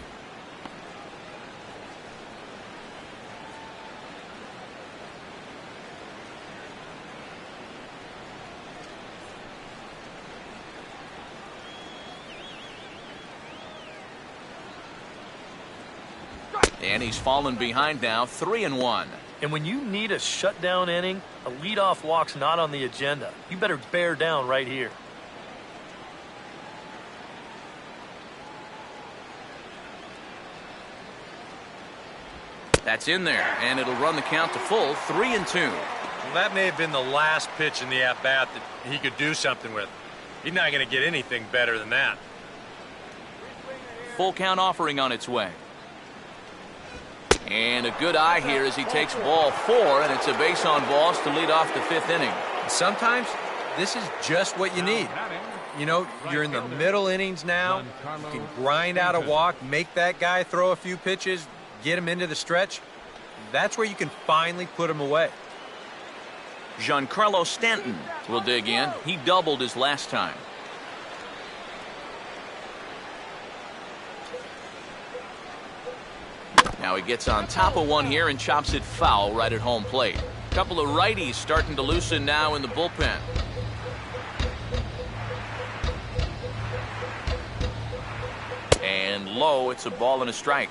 And he's fallen behind now, 3-1. And when you need a shutdown inning, a leadoff walk's not on the agenda. You better bear down right here. That's in there, and it'll run the count to full, 3-2. Well, that may have been the last pitch in the at-bat that he could do something with. He's not going to get anything better than that. Full count offering on its way. And a good eye here as he takes ball 4, and it's a base on balls to lead off the 5th inning. Sometimes this is just what you need. You know, you're in the middle innings now. You can grind out a walk, make that guy throw a few pitches, get him into the stretch. That's where you can finally put him away. Giancarlo Stanton will dig in. He doubled his last time. Now he gets on top of one here and chops it foul right at home plate. A couple of righties starting to loosen now in the bullpen. And low, it's a ball and a strike.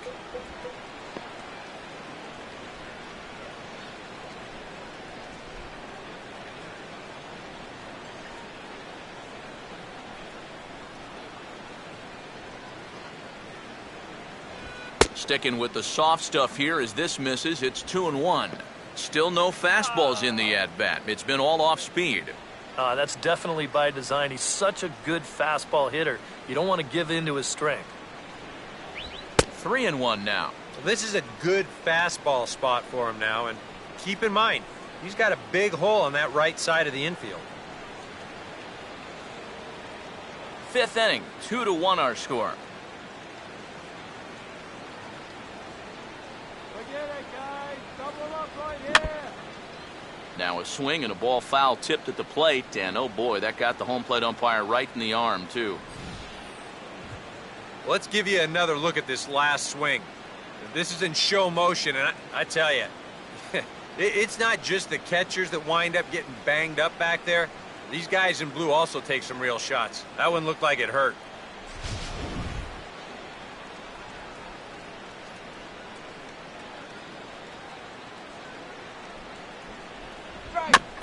Sticking with the soft stuff here as this misses. It's 2-1. Still no fastballs in the at-bat. It's been all off speed. That's definitely by design. He's such a good fastball hitter. You don't want to give in to his strength. 3-1 now. This is a good fastball spot for him now, and keep in mind, he's got a big hole on that right side of the infield. 5th inning, 2-1 our score. Now a swing and a ball foul tipped at the plate, and oh boy, that got the home plate umpire right in the arm too. Let's give you another look at this last swing. This is in show motion, and I tell you, it's not just the catchers that wind up getting banged up back there. These guys in blue also take some real shots. That one looked like it hurt.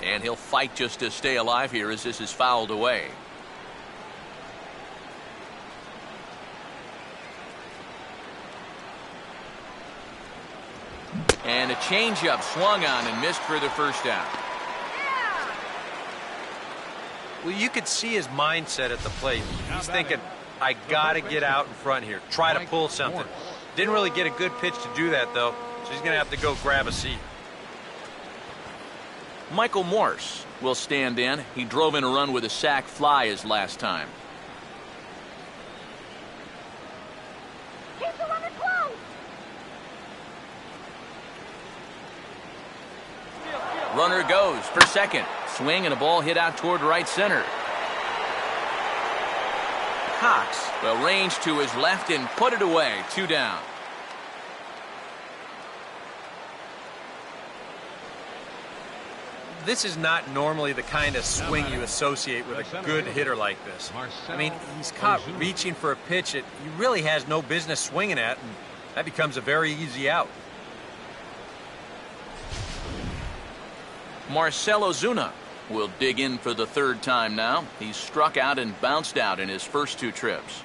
And he'll fight just to stay alive here as this is fouled away. And a changeup swung on and missed for the first out. Well, you could see his mindset at the plate. He's thinking, I got to get out in front here, try to pull something. Didn't really get a good pitch to do that, though, so he's going to have to go grab a seat. Michael Morse will stand in. He drove in a run with a sac fly his last time. Keep the runner close. Runner goes for second. Swing and a ball hit out toward right center. Cox will range to his left and put it away. 2 down. This is not normally the kind of swing you associate with a good hitter like this. I mean, he's caught reaching for a pitch that he really has no business swinging at, and that becomes a very easy out. Marcell Ozuna will dig in for the 3rd time now. He's struck out and bounced out in his first 2 trips.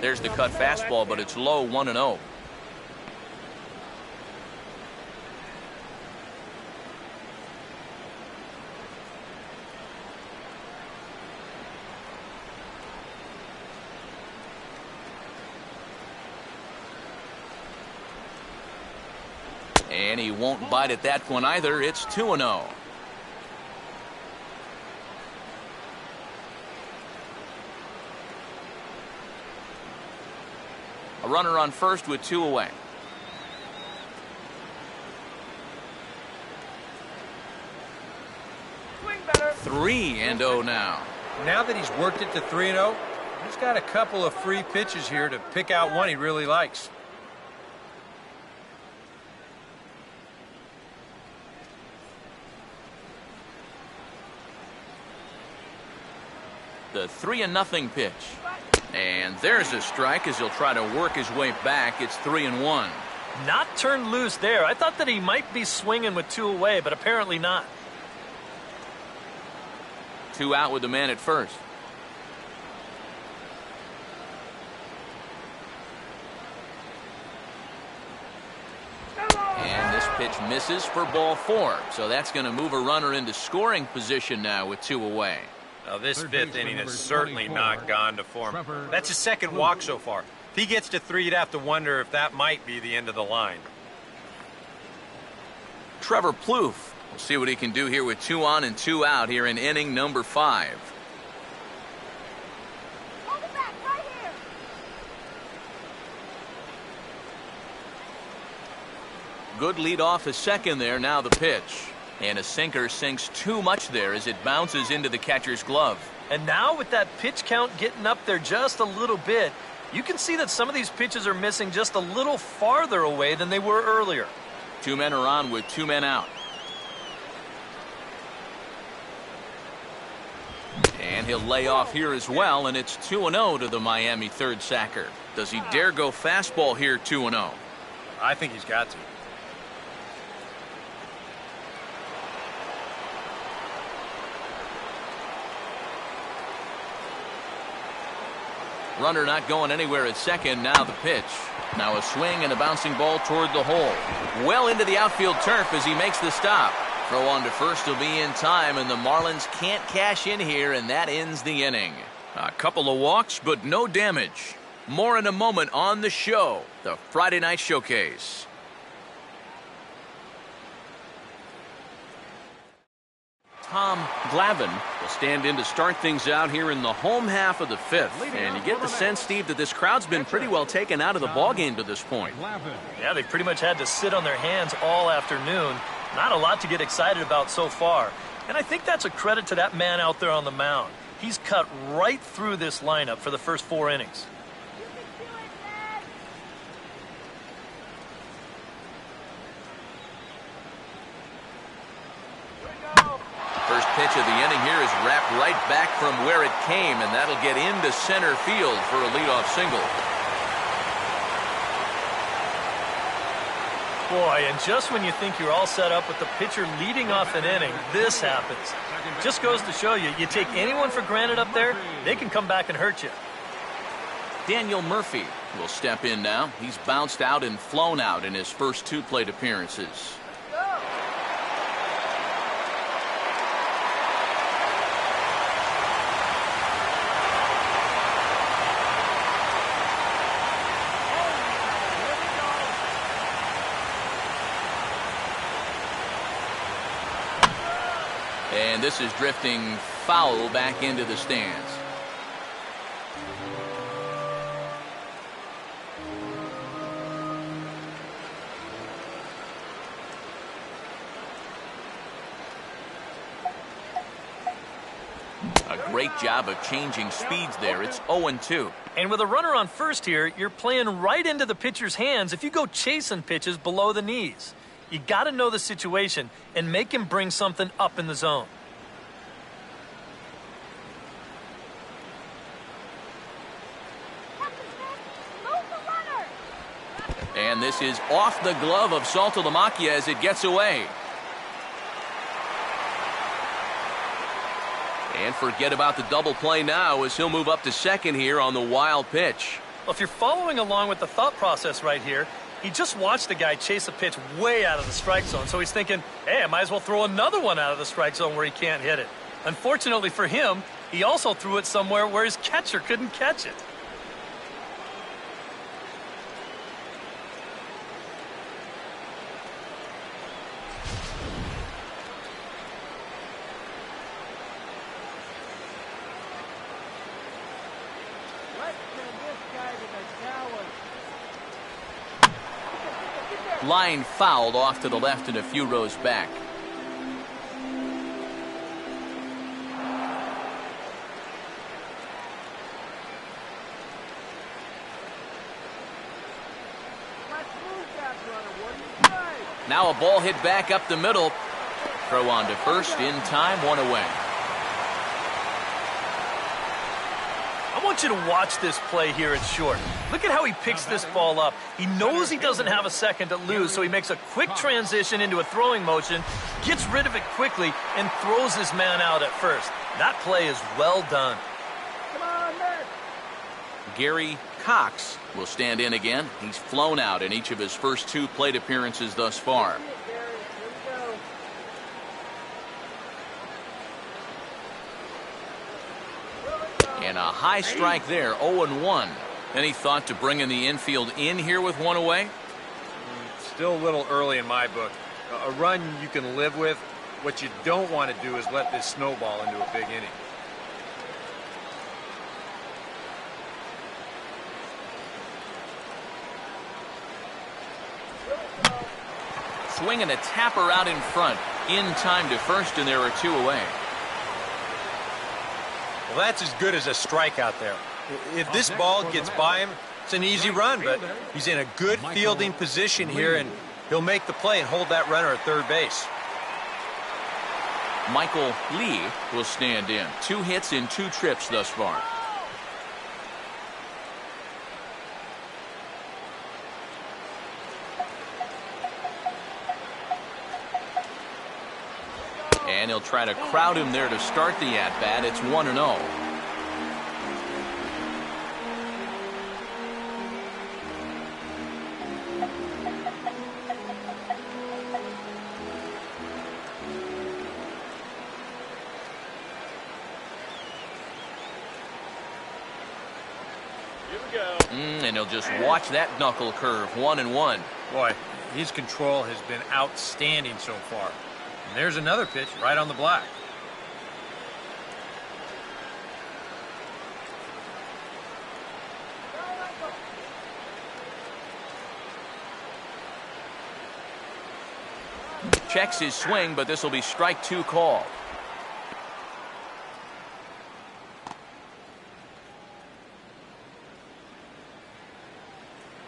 There's the cut fastball, but it's low, 1-0. And he won't bite at that one either. It's 2-0. A runner on first with 2 away. 3-0 now. Now that he's worked it to 3-0, he's got a couple of free pitches here to pick out one he really likes. The 3-0 pitch. And there's a strike as he'll try to work his way back. It's 3-1. Not turned loose there. I thought that he might be swinging with 2 away, but apparently not. 2 out with the man at first. And this pitch misses for ball 4. So that's going to move a runner into scoring position now with 2 away. Now this 5th inning has certainly not gone to form. That's his 2nd walk so far. If he gets to 3, you'd have to wonder if that might be the end of the line. Trevor Plouffe. We'll see what he can do here with 2 on and 2 out here in inning number 5. Hold it back, right here. Good lead off a second there. Now the pitch. And a sinker sinks too much there as it bounces into the catcher's glove. And now with that pitch count getting up there just a little bit, you can see that some of these pitches are missing just a little farther away than they were earlier. 2 men are on with 2 men out. And he'll lay off here as well, and it's 2-0 to the Miami third sacker. Does he dare go fastball here 2-0? I think he's got to. Runner not going anywhere at second. Now the pitch. Now a swing and a bouncing ball toward the hole. Well into the outfield turf as he makes the stop. Throw on to first will be in time, and the Marlins can't cash in here, and that ends the inning. A couple of walks, but no damage. More in a moment on the show, the Friday Night Showcase. Tom Glavine will stand in to start things out here in the home half of the 5th. And you get the sense, Steve, that this crowd's been pretty well taken out of the ballgame to this point. Yeah, they pretty much had to sit on their hands all afternoon. Not a lot to get excited about so far. And I think that's a credit to that man out there on the mound. He's cut right through this lineup for the first 4 innings. You can do it, Dad. Here we go. First pitch of the inning here is wrapped right back from where it came, and that'll get into center field for a leadoff single. Boy, and just when you think you're all set up with the pitcher leading off an inning, this happens. Just goes to show you, you take anyone for granted up there, they can come back and hurt you. Daniel Murphy will step in now. He's bounced out and flown out in his first 2 plate appearances. And this is drifting foul back into the stands. A great job of changing speeds there. It's 0-2. And with a runner on first here, you're playing right into the pitcher's hands if you go chasing pitches below the knees. You got to know the situation and make him bring something up in the zone. And this is off the glove of Saltalamacchia as it gets away. And forget about the double play now as he'll move up to second here on the wild pitch. Well, if you're following along with the thought process right here, he just watched the guy chase a pitch way out of the strike zone. So he's thinking, hey, I might as well throw another one out of the strike zone where he can't hit it. Unfortunately for him, he also threw it somewhere where his catcher couldn't catch it. Let's send this guy to the tower. Line fouled off to the left and a few rows back. Let's move that runner. What do you say? Now a ball hit back up the middle. Throw on to first in time, 1 away. I'm want you to watch this play here at short. Look at how he picks this ball up. He knows he doesn't have a second to lose, so he makes a quick transition into a throwing motion, gets rid of it quickly, and throws his man out at first. That play is well done. Come on, Nick. Gary Cox will stand in again. He's flown out in each of his first 2 plate appearances thus far. Here we go. And a high strike there, 0-1. Any thought to bringing the infield in here with one away? Still a little early in my book. A run you can live with. What you don't want to do is let this snowball into a big inning. Swinging a tapper out in front. In time to first, and there are 2 away. Well, that's as good as a strikeout there. If this ball gets by him, it's an easy run, but he's in a good fielding position here, and he'll make the play and hold that runner at third base. Michael Lee will stand in. 2 hits in 2 trips thus far. And he'll try to crowd him there to start the at-bat. It's 1-0. And he'll just watch that knuckle curve. 1-1. Boy, his control has been outstanding so far. And there's another pitch right on the block. Checks his swing, but this will be strike 2 call.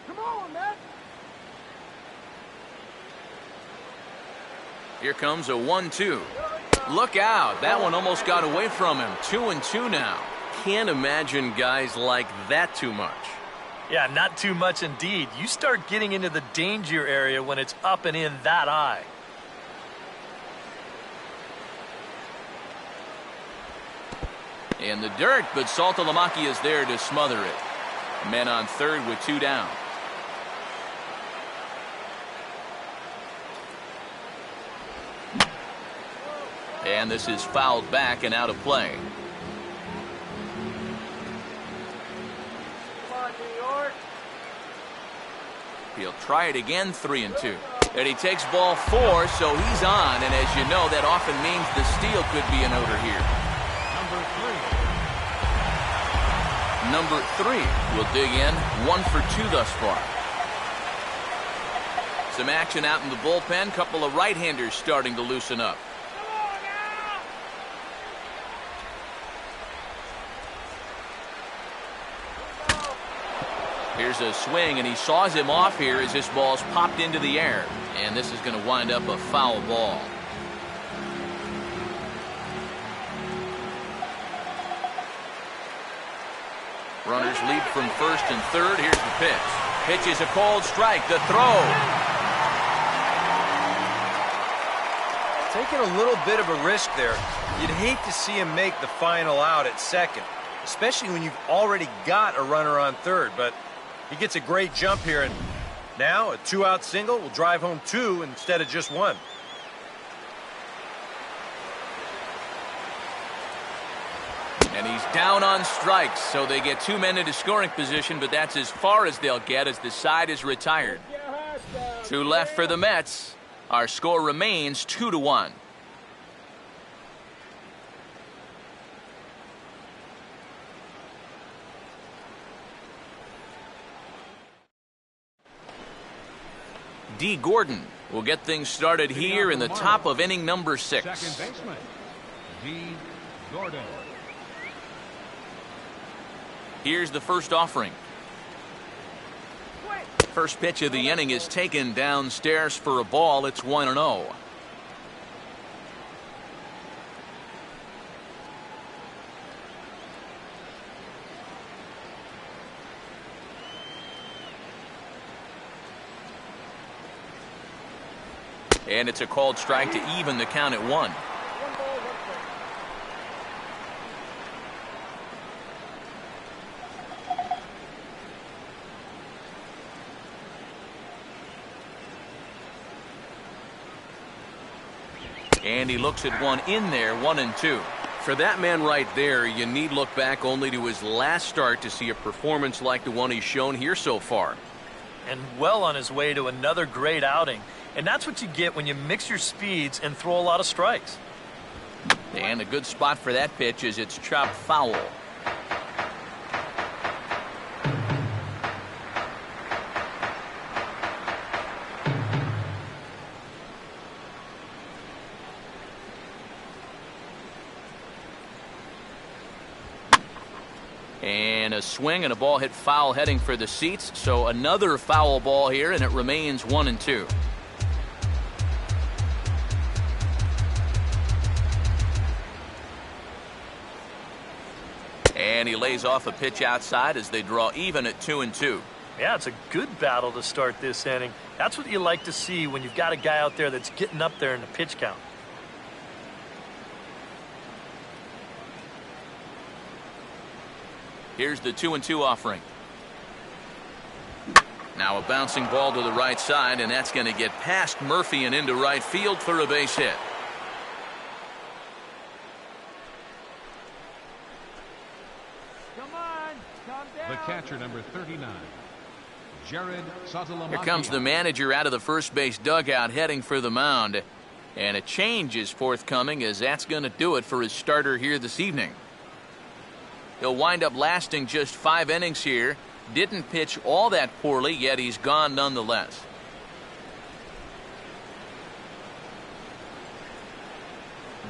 Come on, man. Here comes a 1-2. Look out. That one almost got away from him. 2-2 now. Can't imagine guys like that too much. Yeah, not too much indeed. You start getting into the danger area when it's up and in that high. In the dirt, but Saltalamacchia is there to smother it. Men on third with 2 down. And this is fouled back and out of play. Come on, New York. He'll try it again, 3-2. And he takes ball 4, so he's on. And as you know, that often means the steal could be an odor here. Number 3 will dig in. 1 for 2 thus far. Some action out in the bullpen. Couple of right-handers starting to loosen up. Here's a swing, and he saws him off here as this ball's popped into the air. And this is going to wind up a foul ball. Runners leap from first and third. Here's the pitch. Pitch is a cold strike. The throw. Taking a little bit of a risk there. You'd hate to see him make the final out at second, especially when you've already got a runner on third. But he gets a great jump here, and now a 2-out single will drive home 2 instead of just 1. And he's down on strikes, so they get 2 men into scoring position, but that's as far as they'll get as the side is retired. 2 left for the Mets. Our score remains 2-1. D. Gordon will get things started here in the top of inning number 6. Second baseman, D. Gordon. Here's the first offering. First pitch of the inning is taken downstairs for a ball. It's 1-0. And it's a called strike to even the count at 1. And he looks at one in there, 1-2. For that man right there, you need look back only to his last start to see a performance like the one he's shown here so far. And well on his way to another great outing. And that's what you get when you mix your speeds and throw a lot of strikes. And a good spot for that pitch is it's chopped foul. And a swing and a ball hit foul heading for the seats. So another foul ball here, and it remains 1-2. And he lays off a pitch outside as they draw even at 2-2. Yeah, it's a good battle to start this inning. That's what you like to see when you've got a guy out there that's getting up there in the pitch count. Here's the 2-2 offering. Now a bouncing ball to the right side, and that's going to get past Murphy and into right field for a base hit. Come on, calm down. The catcher, number 39, Jared Sazalamakia. Here comes the manager out of the first base dugout heading for the mound. And a change is forthcoming, as that's going to do it for his starter here this evening. He'll wind up lasting just 5 innings here. Didn't pitch all that poorly, yet he's gone nonetheless.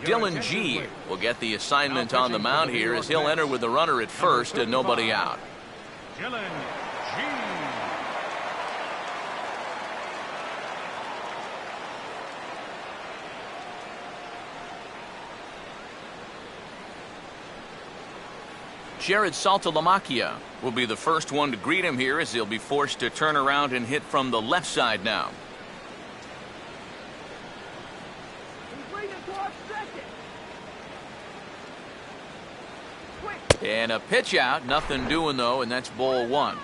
Dylan G will get the assignment on the mound here, as he'll enter with the runner at first and nobody out. Dylan G. Jared Saltalamacchia will be the first one to greet him here, as he'll be forced to turn around and hit from the left side now. He's leading towards second. Quick. And a pitch out, nothing doing though, and that's ball 1.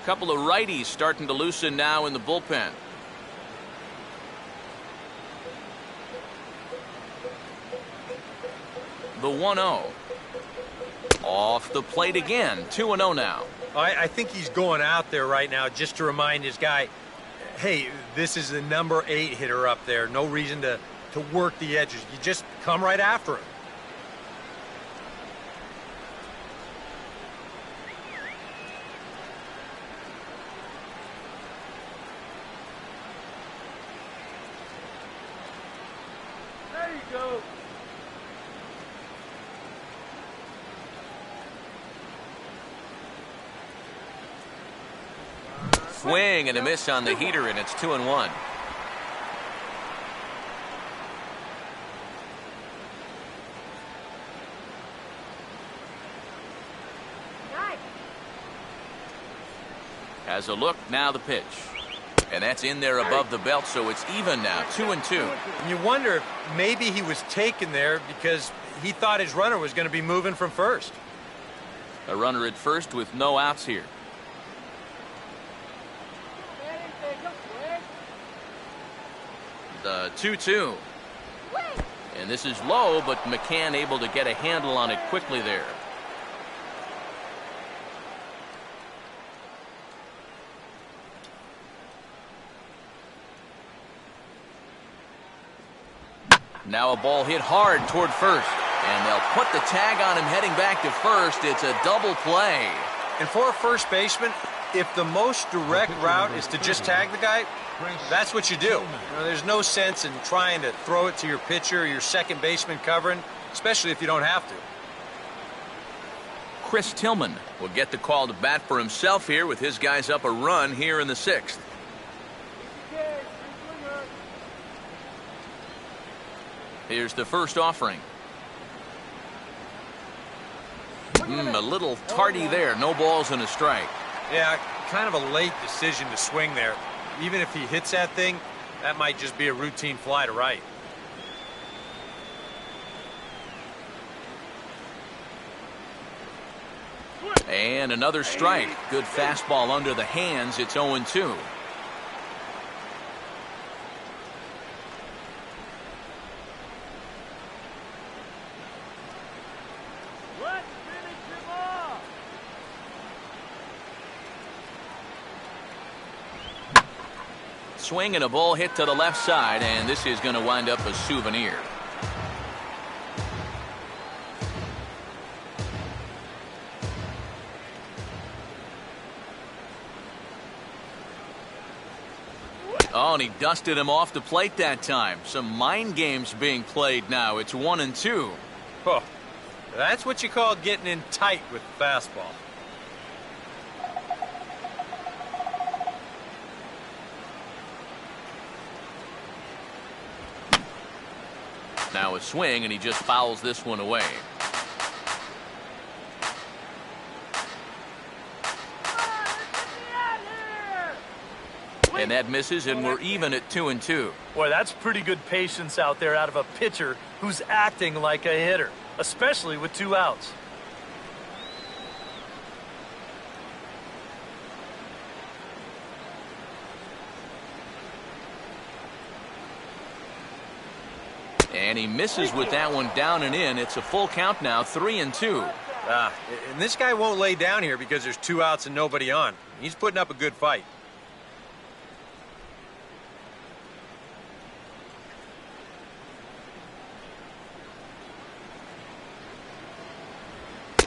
Couple of righties starting to loosen now in the bullpen. The 1-0. Off the plate again. 2-0 now. I think he's going out there right now just to remind his guy, hey, this is the number 8 hitter up there. No reason to work the edges. You just come right after him. There you go. Swing and a miss on the heater, and it's 2-1. Nice. As a look, now the pitch. And that's in there above the belt, so it's even now, 2-2. And you wonder if maybe he was taken there because he thought his runner was going to be moving from first. A runner at first with no outs here. The 2-2. And this is low, but McCann able to get a handle on it quickly there. Now a ball hit hard toward first. And they'll put the tag on him heading back to first. It's a double play. And for a first baseman, if the most direct route is to just tag the guy, that's what you do. There's no sense in trying to throw it to your pitcher or your second baseman covering, especially if you don't have to. Chris Tillman will get the call to bat for himself here, with his guys up a run here in the 6th. Here's the first offering. A little tardy there. No balls and a strike. Yeah, kind of a late decision to swing there. Even if he hits that thing, that might just be a routine fly to right. And another strike. Good fastball under the hands. It's 0-2. Let's finish him off. Swing and a ball hit to the left side, and this is going to wind up a souvenir. Oh, and he dusted him off the plate that time. Some mind games being played now. It's 1-2. Oh, that's what you call getting in tight with the fastball. Now a swing, and he just fouls this one away. And that misses, and we're even at 2-2. Boy, that's pretty good patience out there out of a pitcher who's acting like a hitter, especially with 2 outs. And he misses with that one down and in. It's a full count now, 3-2. And this guy won't lay down here because there's 2 outs and nobody on. He's putting up a good fight.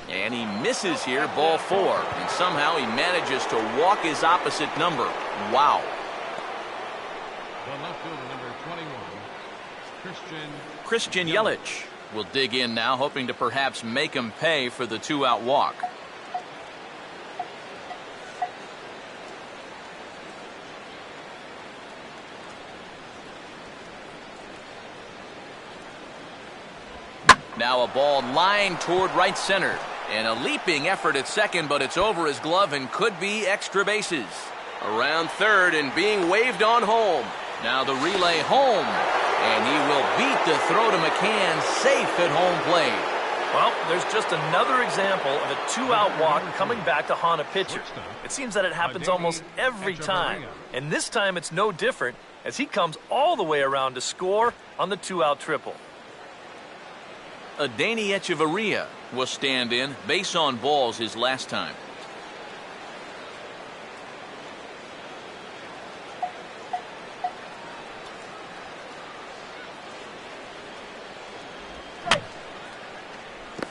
And he misses here, ball 4. And somehow he manages to walk his opposite number. Wow. The left fielder, number 21, Christian Yelich will dig in now, hoping to perhaps make him pay for the 2-out walk. Now a ball lined toward right center. And a leaping effort at second, but it's over his glove and could be extra bases. Around third and being waved on home. Now the relay home. And he will beat the throw to McCann, safe at home plate. Well, there's just another example of a 2-out walk coming back to haunt a pitcher. It seems that it happens almost every time. And this time it's no different as he comes all the way around to score on the 2-out triple. Adeiny Echeverria will stand in, base on balls his last time.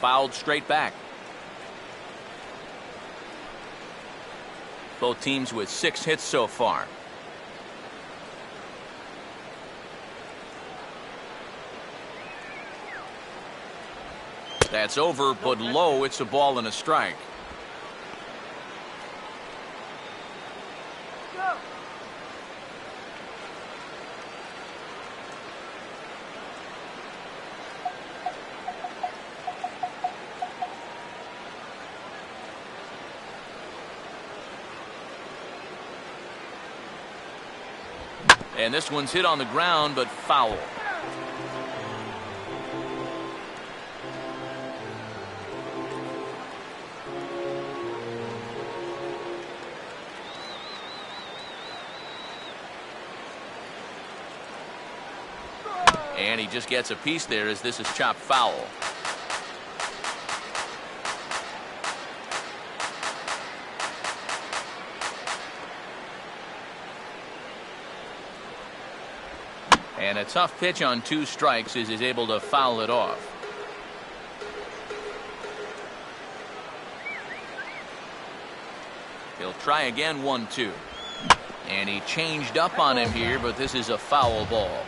Fouled straight back. Both teams with 6 hits so far. That's over, but low. It's a ball and a strike. And this one's hit on the ground, but foul. And he just gets a piece there as this is chopped foul. And a tough pitch on 2 strikes as he's able to foul it off. He'll try again, 1-2. And he changed up on him here, but this is a foul ball.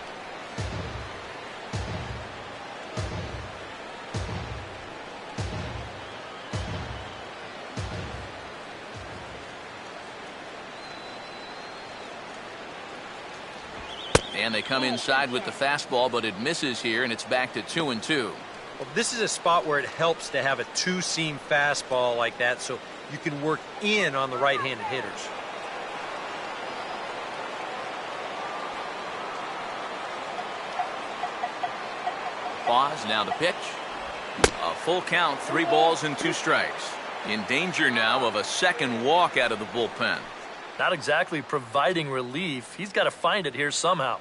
And they come inside with the fastball, but it misses here, and it's back to 2-2. Well, this is a spot where it helps to have a two-seam fastball like that so you can work in on the right-handed hitters. Pause, now the pitch. A full count, 3 balls and 2 strikes. In danger now of a second walk out of the bullpen. Not exactly providing relief. He's got to find it here somehow.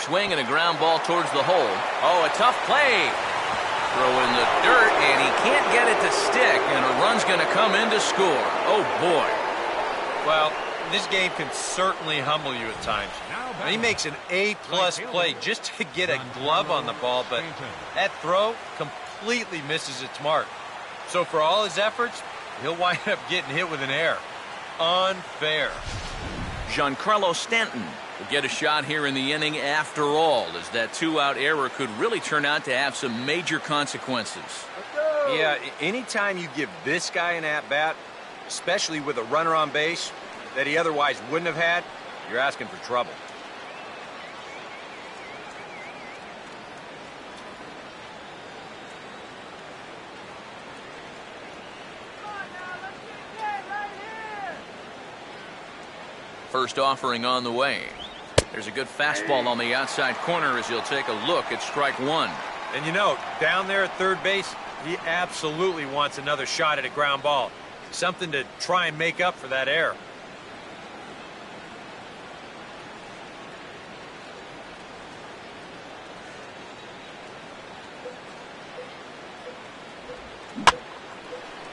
Swing and a ground ball towards the hole. Oh, a tough play. Throw in the dirt, and he can't get it to stick, and a run's going to come in to score. Oh, boy. Well, this game can certainly humble you at times. He makes an A-plus play just to get a glove on the ball, but that throw completely misses its mark. So for all his efforts, he'll wind up getting hit with an error. Unfair. Giancarlo Stanton will get a shot here in the inning after all, as that 2-out error could really turn out to have some major consequences. Yeah, anytime you give this guy an at-bat, especially with a runner on base that he otherwise wouldn't have had, you're asking for trouble. First offering on the way. There's a good fastball on the outside corner as he'll take a look at strike 1. And you know, down there at third base, he absolutely wants another shot at a ground ball. Something to try and make up for that error.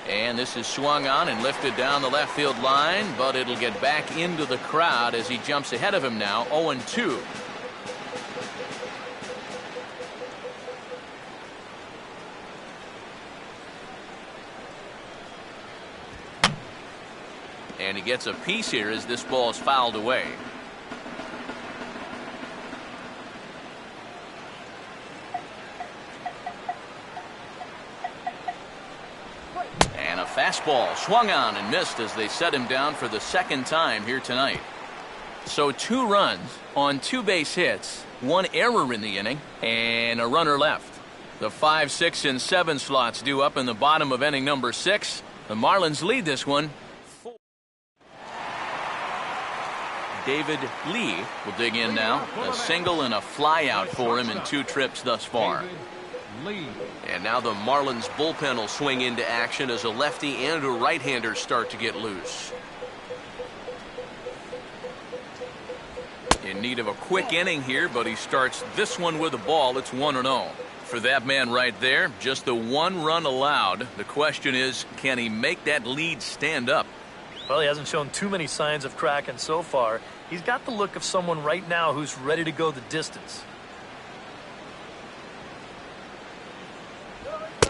And this is swung on and lifted down the left field line, but it'll get back into the crowd as he jumps ahead of him now, 0-2. And he gets a piece here as this ball is fouled away. And a fastball swung on and missed as they set him down for the second time here tonight. So 2 runs on 2 base hits, 1 error in the inning, and a runner left. The 5, 6, and 7 slots due up in the bottom of inning number 6. The Marlins lead this one. David Lee will dig in now. A single and a fly out for him in 2 trips thus far. And now the Marlins bullpen will swing into action as a lefty and a right-hander start to get loose. In need of a quick inning here, but he starts this one with a ball. It's 1-0. For that man right there, just the 1 run allowed. The question is, can he make that lead stand up? Well, he hasn't shown too many signs of cracking so far. He's got the look of someone right now who's ready to go the distance.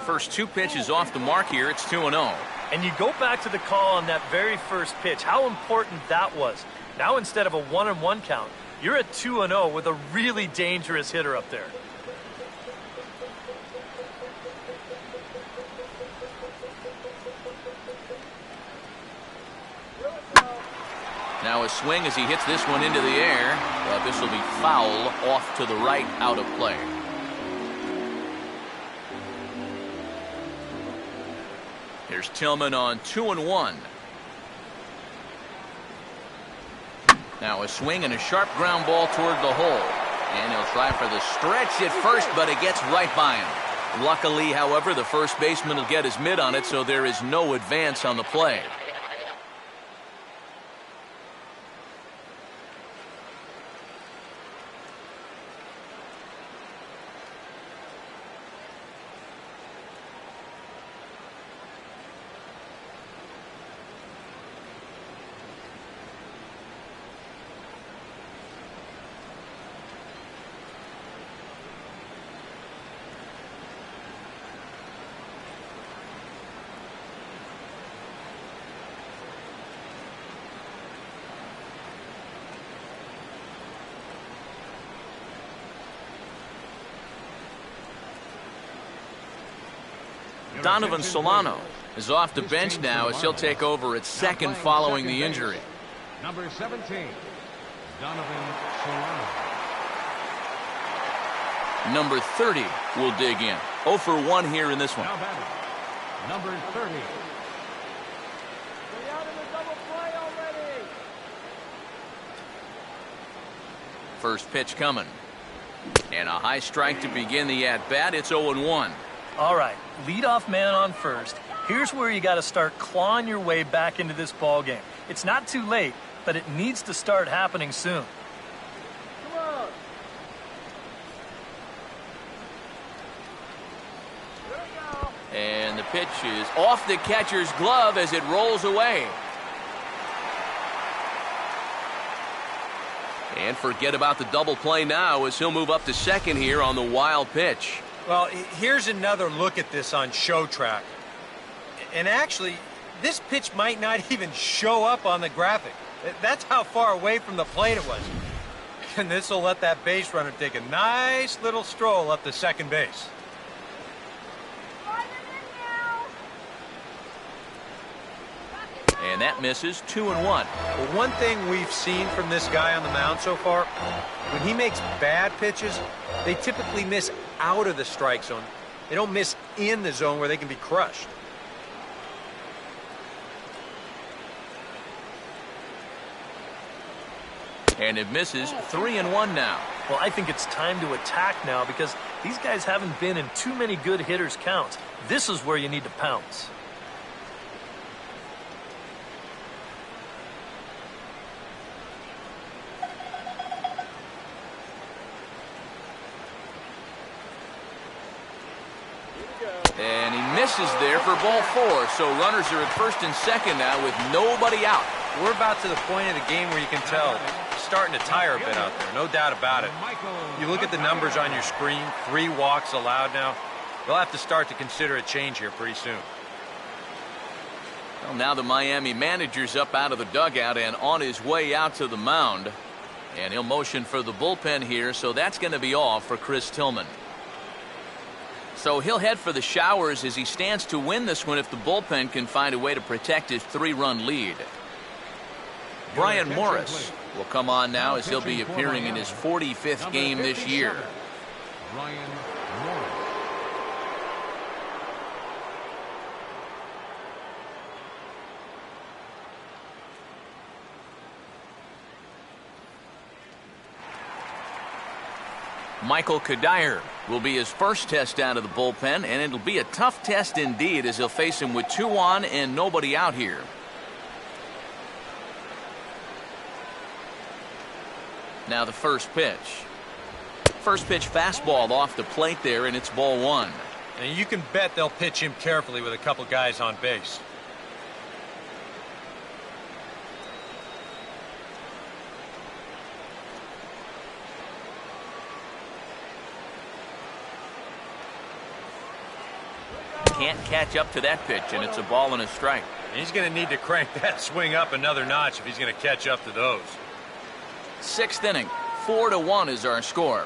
First 2 pitches off the mark here. It's 2-0. And you go back to the call on that very first pitch, how important that was. Now instead of a 1-1 count, you're at 2-0 with a really dangerous hitter up there. Now a swing as he hits this one into the air, but this will be foul off to the right, out of play. Here's Tillman on 2-1. Now a swing and a sharp ground ball toward the hole. And he'll try for the stretch at first, but it gets right by him. Luckily, however, the first baseman will get his mitt on it, so there is no advance on the play. Donovan Solano is off the bench now as he'll take over at second following the injury. Number 17, Donovan Solano. Number 30 will dig in. 0 for 1 here in this one. Now batting, number 30. Stay out of the double play already. First pitch coming. And a high strike to begin the at-bat. It's 0-1. All right, leadoff man on first. Here's where you got to start clawing your way back into this ball game. It's not too late, but it needs to start happening soon. Come on. Here we go. And the pitch is off the catcher's glove as it rolls away. And forget about the double play now as he'll move up to second here on the wild pitch. Well, here's another look at this on show track. And actually, this pitch might not even show up on the graphic. That's how far away from the plate it was. And this will let that base runner take a nice little stroll up to second base. And that misses. 2-1. Well, one thing we've seen from this guy on the mound so far, when he makes bad pitches, they typically miss out of the strike zone. They don't miss in the zone where they can be crushed. And it misses. 3-1 now. Well, I think it's time to attack now because these guys haven't been in too many good hitters' counts. This is where you need to pounce. And he misses there for ball 4. So runners are at first and second now with nobody out. We're about to the point of the game where you can tell it's starting to tire a bit out there, no doubt about it. You look at the numbers on your screen, 3 walks allowed now. They'll have to start to consider a change here pretty soon. Well, now the Miami manager's up out of the dugout and on his way out to the mound. And he'll motion for the bullpen here, so that's going to be all for Chris Tillman. So he'll head for the showers as he stands to win this one if the bullpen can find a way to protect his 3-run lead. Brian Morris will come on now as he'll be appearing in his 45th game this year. Brian Morris. Michael Kadire will be his first test out of the bullpen, and it'll be a tough test indeed as he'll face him with 2 on and nobody out here. Now the first pitch. First pitch fastball off the plate there, and it's ball 1. And you can bet they'll pitch him carefully with a couple guys on base. Can't catch up to that pitch, and it's a ball and a strike. And he's going to need to crank that swing up another notch if he's going to catch up to those. 6th inning, 4-1 is our score.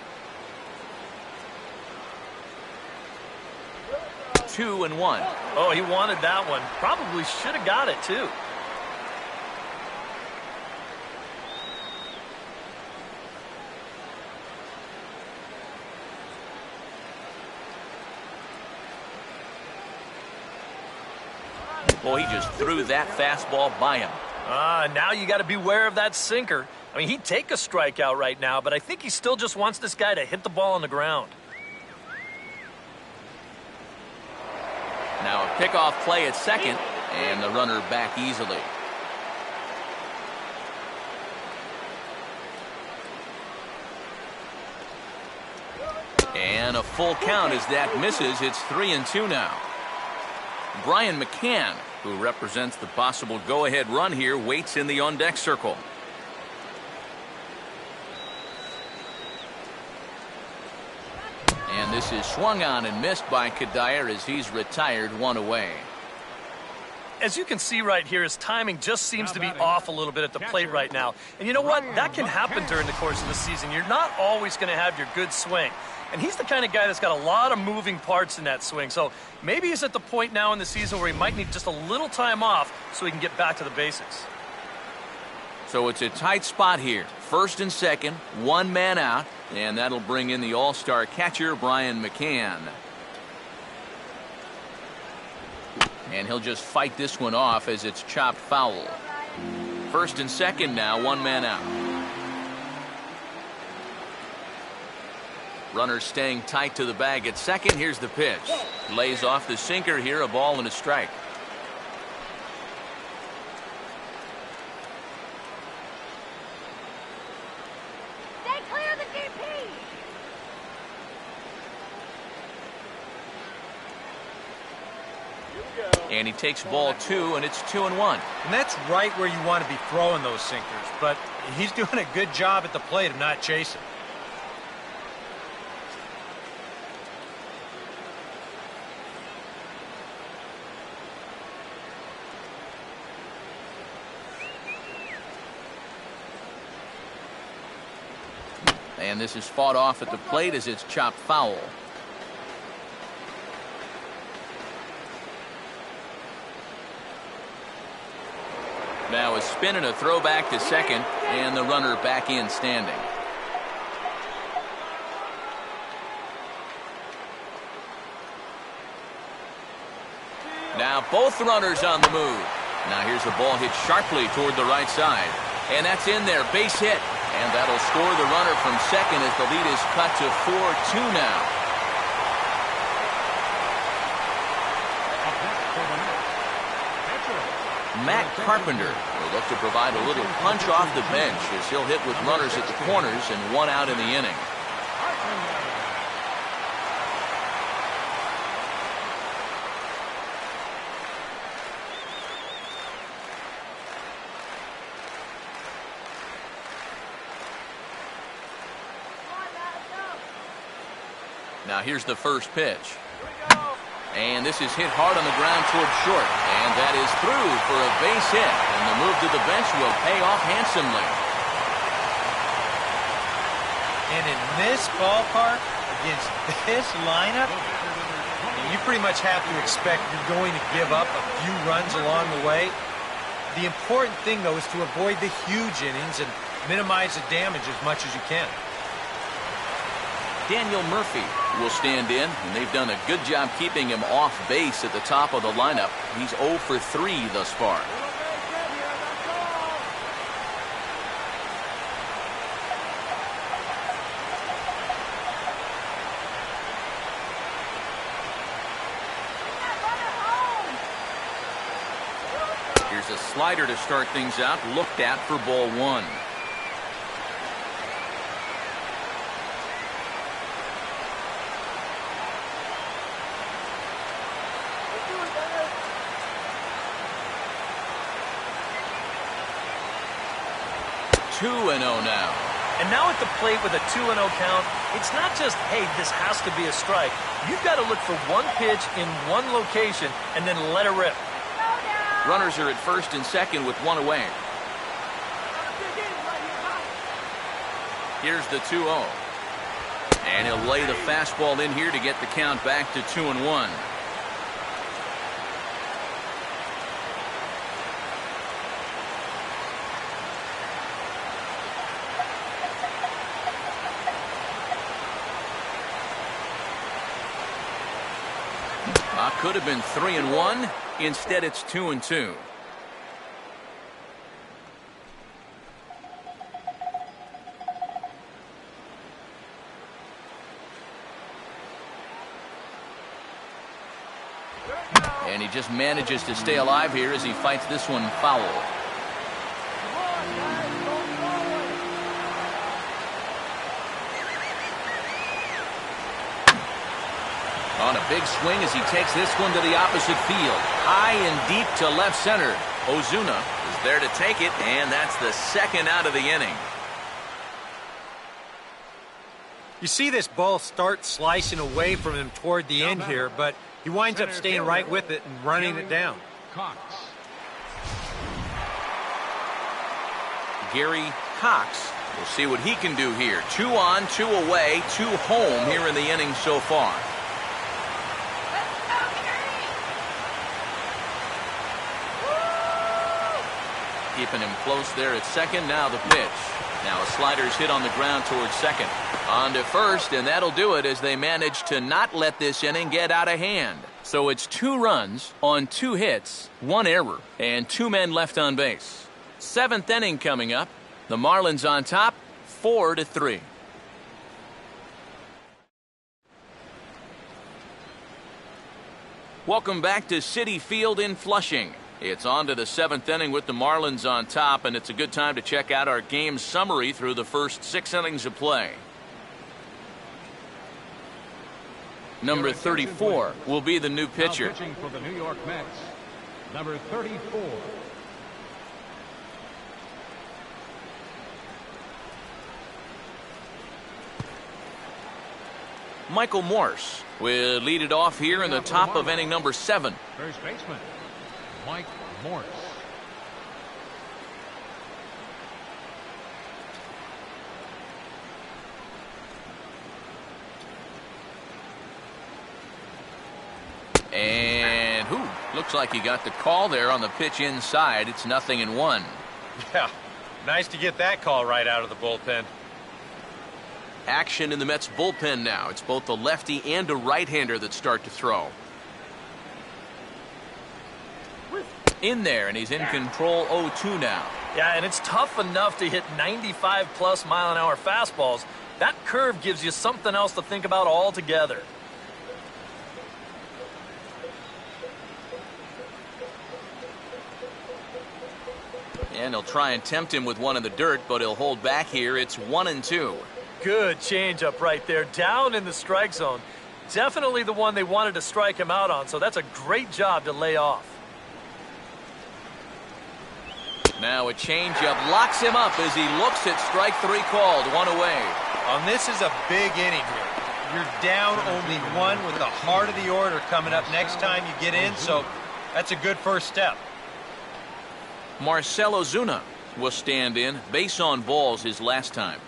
2-1. Oh, he wanted that one. Probably should have got it, too. Boy, he just threw that fastball by him. Now you got to beware of that sinker. I mean, he'd take a strikeout right now, but I think he still just wants this guy to hit the ball on the ground. Now a pickoff play at second, and the runner back easily. And a full count as that misses. It's 3-2 now. Brian McCann, who represents the possible go-ahead run here, waits in the on-deck circle. And this is swung on and missed by Kadire as he's retired 1 away. As you can see right here, his timing just seems to be off a little bit at the plate right now. And you know what? That can happen during the course of the season. You're not always going to have your good swing. And he's the kind of guy that's got a lot of moving parts in that swing. So maybe he's at the point now in the season where he might need just a little time off so he can get back to the basics. So it's a tight spot here. First and second, one man out, and that'll bring in the all-star catcher, Brian McCann. And he'll just fight this one off as it's chopped foul. First and second now, one man out. Runner staying tight to the bag at second. Here's the pitch. Lays off the sinker here, a ball and a strike. Stay clear of the DP. And he takes ball two, and it's 2-1. And that's right where you want to be throwing those sinkers. But he's doing a good job at the plate of not chasing. And this is fought off at the plate as it's chopped foul. Now a spin and a throw back to second, and the runner back in standing. Now both runners on the move. Now here's a ball hit sharply toward the right side. And that's in there, base hit. And that'll score the runner from second as the lead is cut to 4-2 now. Matt Carpenter will look to provide a little punch off the bench as he'll hit with runners at the corners and one out in the inning. Now here's the first pitch. And this is hit hard on the ground towards short. And that is through for a base hit. And the move to the bench will pay off handsomely. And in this ballpark, against this lineup, you pretty much have to expect you're going to give up a few runs along the way. The important thing, though, is to avoid the huge innings and minimize the damage as much as you can. Daniel Murphy will stand in, and they've done a good job keeping him off base at the top of the lineup. He's 0 for 3 thus far. Here's a slider to start things out, looked at for ball one. Two and 0 now. And now at the plate with a 2-0 count, it's not just, hey, this has to be a strike. You've got to look for one pitch in one location and then let it rip. Runners are at first and second with one away. Here's the 2-0. And he'll lay the fastball in here to get the count back to 2-1. Could have been 3-1. Instead, it's 2-2. And he just manages to stay alive here as he fights this one foul. On a big swing as he takes this one to the opposite field. High and deep to left center. Ozuna is there to take it, and that's the second out of the inning. You see this ball start slicing away from him toward the end here, but he winds up staying right with it and running it down. Gary Cox We'll see what he can do here. 2 on, 2 away, 2 home here in the inning so far. Keeping him close there at second. Now the pitch. Now a slider's hit on the ground towards second. On to first, and that'll do it as they manage to not let this inning get out of hand. So it's 2 runs on 2 hits, 1 error, and 2 men left on base. 7th inning coming up. The Marlins on top, 4-3. Welcome back to Citi Field in Flushing. It's on to the 7th inning with the Marlins on top, and it's a good time to check out our game summary through the first 6 innings of play. Number 34 will be the new pitcher. Now pitching for the New York Mets, number 34. Michael Morse will lead it off here in the top of inning number 7. First baseman, Mike Morse. And looks like he got the call there on the pitch inside. It's 0-1. Yeah, nice to get that call right out of the bullpen. Action in the Mets bullpen now. It's both a lefty and a right-hander that start to throw. In there, and he's in control 0-2 now. Yeah, and it's tough enough to hit 95+ mile-an-hour fastballs. That curve gives you something else to think about altogether. And he'll try and tempt him with one in the dirt, but he'll hold back here. It's 1-2. Good changeup right there, down in the strike zone. Definitely the one they wanted to strike him out on, so that's a great job to lay off. Now a changeup locks him up as he looks at strike 3 called. 1 away. This is a big inning here. You're down only 1 with the heart of the order coming up next time you get in, so that's a good first step. Marcell Ozuna will stand in. Base on balls his last time.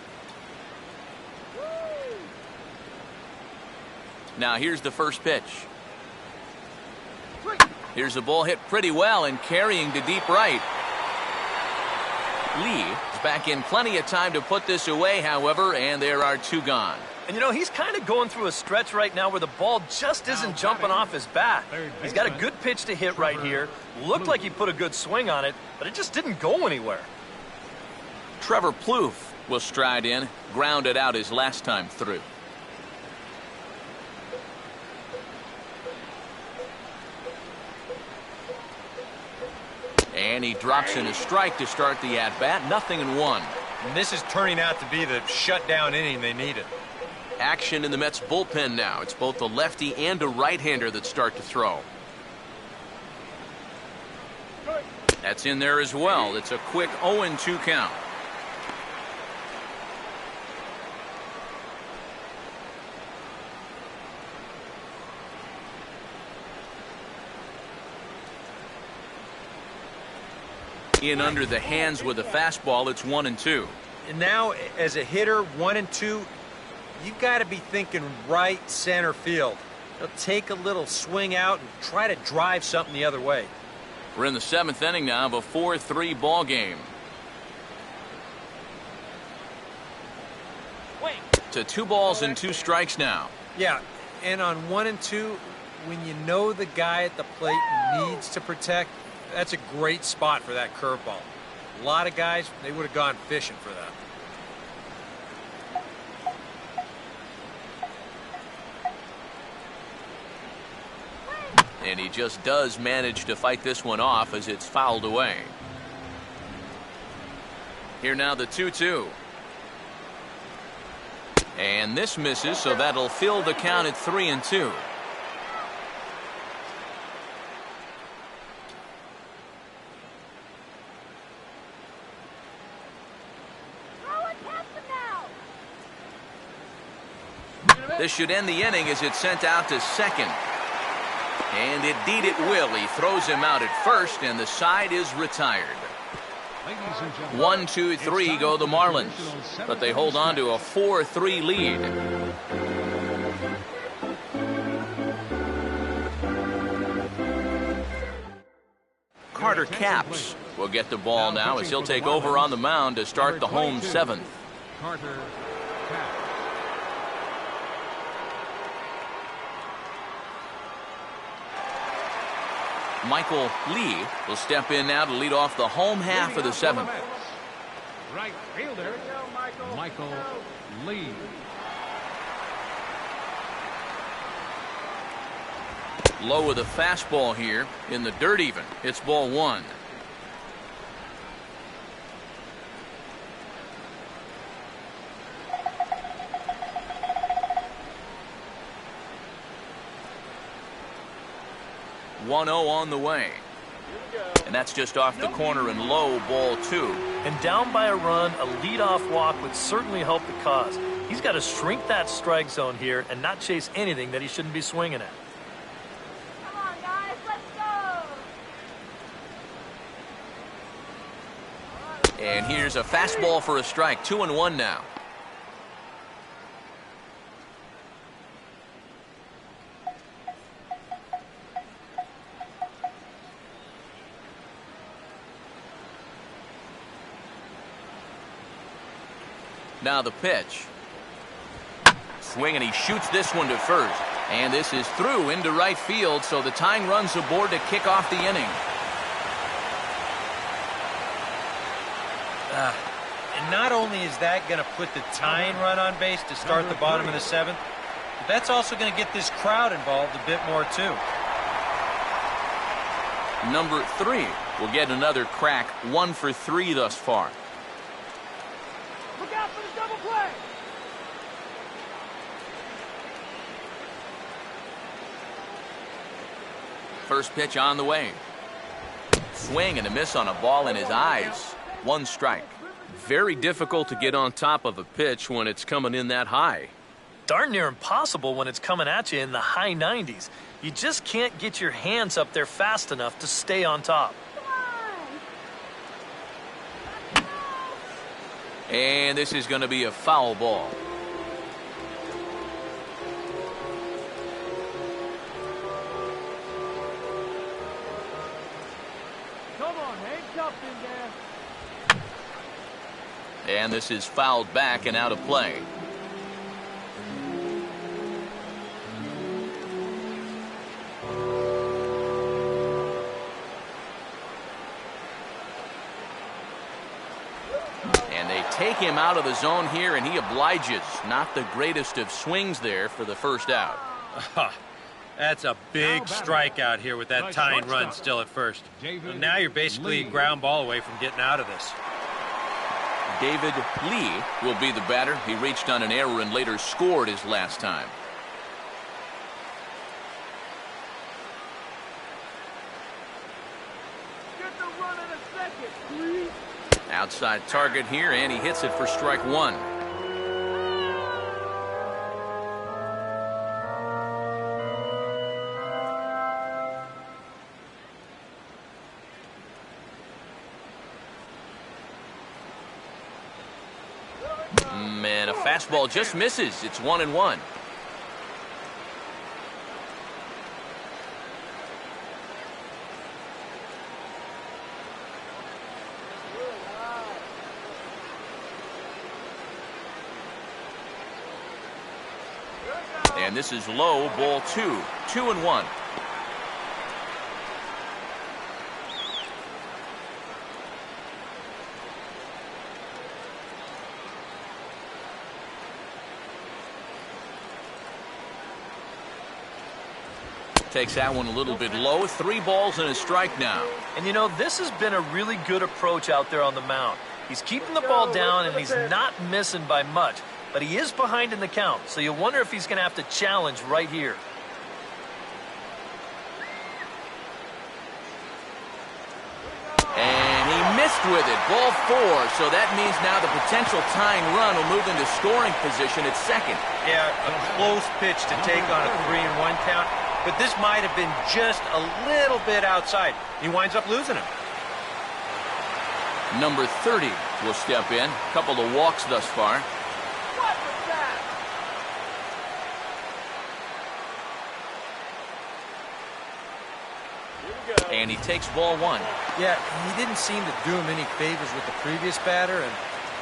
Now here's the first pitch. Here's a ball hit pretty well and carrying to deep right. Lee is back in plenty of time to put this away, however, and there are 2 gone. And you know, he's kind of going through a stretch right now where the ball just isn't jumping off his bat. He's got a good pitch to hit right here. Looked like he put a good swing on it, but it just didn't go anywhere. Trevor Plouffe will stride in, grounded out his last time through. And he drops in a strike to start the at-bat. 0-1. And this is turning out to be the shutdown inning they needed. Action in the Mets bullpen now. It's both a lefty and a right-hander that start to throw. That's in there as well. It's a quick 0-2 count. In under the hands with a fastball, it's 1-2. And now, as a hitter, 1 and 2, you've got to be thinking right center field. They'll take a little swing out and try to drive something the other way. We're in the 7th inning now of a 4-3 ball game. To 2 balls and 2 strikes now. Yeah, and on 1 and 2, when you know the guy at the plate needs to protect, that's a great spot for that curveball. A lot of guys, they would have gone fishing for that. And he just does manage to fight this one off as it's fouled away. Here now the 2-2. And this misses, so that'll fill the count at 3-2. This should end the inning as it's sent out to second. And indeed it will. He throws him out at first, and the side is retired. Ladies and gentlemen, 1, 2, 3 go the Marlins, but they hold on to a 4-3 lead. Carter Capps will get the ball now as he'll take over on the mound to start the home seventh. Carter Capps. Michael Lee will step in now to lead off the home half of the seventh. Right fielder, Michael Lee. Low with a fastball here in the dirt even. It's ball one. One 0 on the way. And that's just off the corner and low, ball two. And down by a run, a leadoff walk would certainly help the cause. He's got to shrink that strike zone here and not chase anything that he shouldn't be swinging at. Come on, guys, let's go. And here's a fastball for a strike. 2-1 now. Now the pitch. Swing, and he shoots this one to first. And this is through into right field, so the tying run's aboard to kick off the inning. And not only is that going to put the tying run on base to start the bottom of the seventh, but that's also going to get this crowd involved a bit more too. Number 3 will get another crack. 1 for 3 thus far. Look out for the double play. First pitch on the way. Swing and a miss on a ball in his eyes. 1 strike. Very difficult to get on top of a pitch when it's coming in that high. Darn near impossible when it's coming at you in the high 90s. You just can't get your hands up there fast enough to stay on top. And this is going to be a foul ball. Come on, hang tough in there. And this is fouled back and out of play. Take him out of the zone here, and he obliges. Not the greatest of swings there for the first out. That's a big strikeout here with that tying run still at first. So now you're basically a ground ball away from getting out of this. David Lee will be the batter. He reached on an error and later scored his last time. Get the run in a second, please. Outside target here, and he hits it for strike 1. Man, a fastball just misses. It's 1-1. And this is low, ball 2. 2-1. Takes that one a little bit low. 3 balls and a strike now. And you know, this has been a really good approach out there on the mound. He's keeping the ball down and he's not missing by much. But he is behind in the count, so you wonder if he's going to have to challenge right here. And he missed with it. Ball 4, so that means now the potential tying run will move into scoring position at second. Yeah, a close pitch to take on a 3-1 count, but this might have been just a little bit outside. He winds up losing him. Number 30 will step in. Couple of walks thus far. What was that? And he takes ball one. Yeah, he didn't seem to do him any favors with the previous batter, and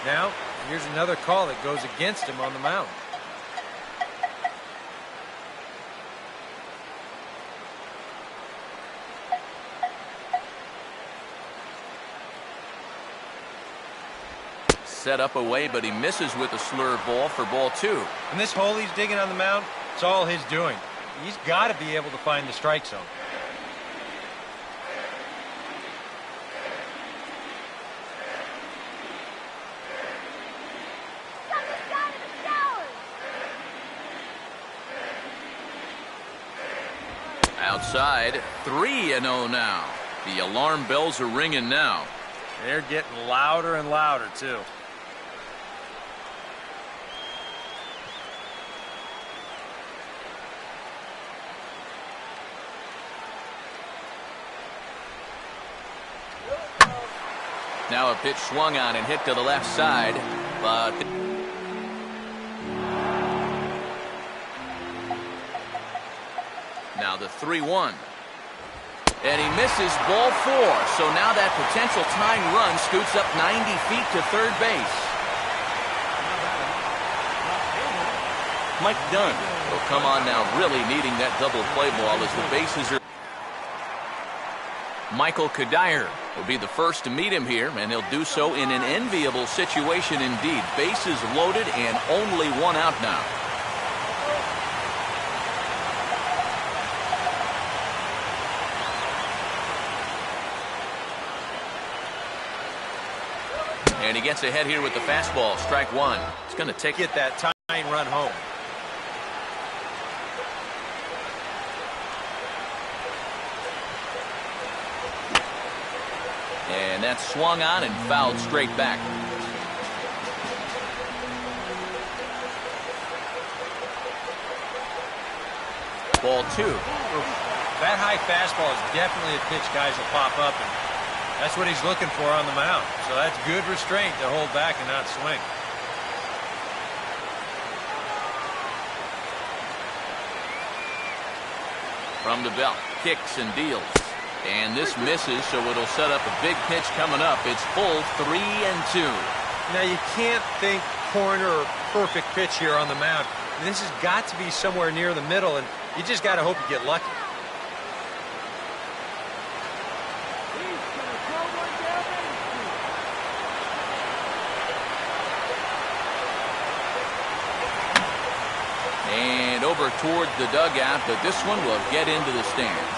now here's another call that goes against him on the mound. Set up away, but he misses with a slurve ball for ball two. And this hole he's digging on the mound, it's all his doing. He's got to be able to find the strike zone. Outside, 3-0 now. The alarm bells are ringing now. They're getting louder and louder, too. Now a pitch swung on and hit to the left side, but now the 3-1. And he misses ball four. So now that potential tying run scoots up 90 feet to third base. Mike Dunn will come on now, really needing that double play ball as the bases are. Michael Kadire will be the first to meet him here, and he'll do so in an enviable situation indeed. Bases loaded and only one out now. And he gets ahead here with the fastball. Strike one. It's going to take Get that tying run home. And that's swung on and fouled straight back. Ball two. That high fastball is definitely a pitch guys will pop up, and that's what he's looking for on the mound. So that's good restraint to hold back and not swing. From the belt, kicks and deals. And this misses, so it'll set up a big pitch coming up. It's full 3-2. Now you can't think corner or perfect pitch here on the mound. This has got to be somewhere near the middle, and you just got to hope you get lucky. He's gonna throw one down Main Street. And over toward the dugout, but this one will get into the stands.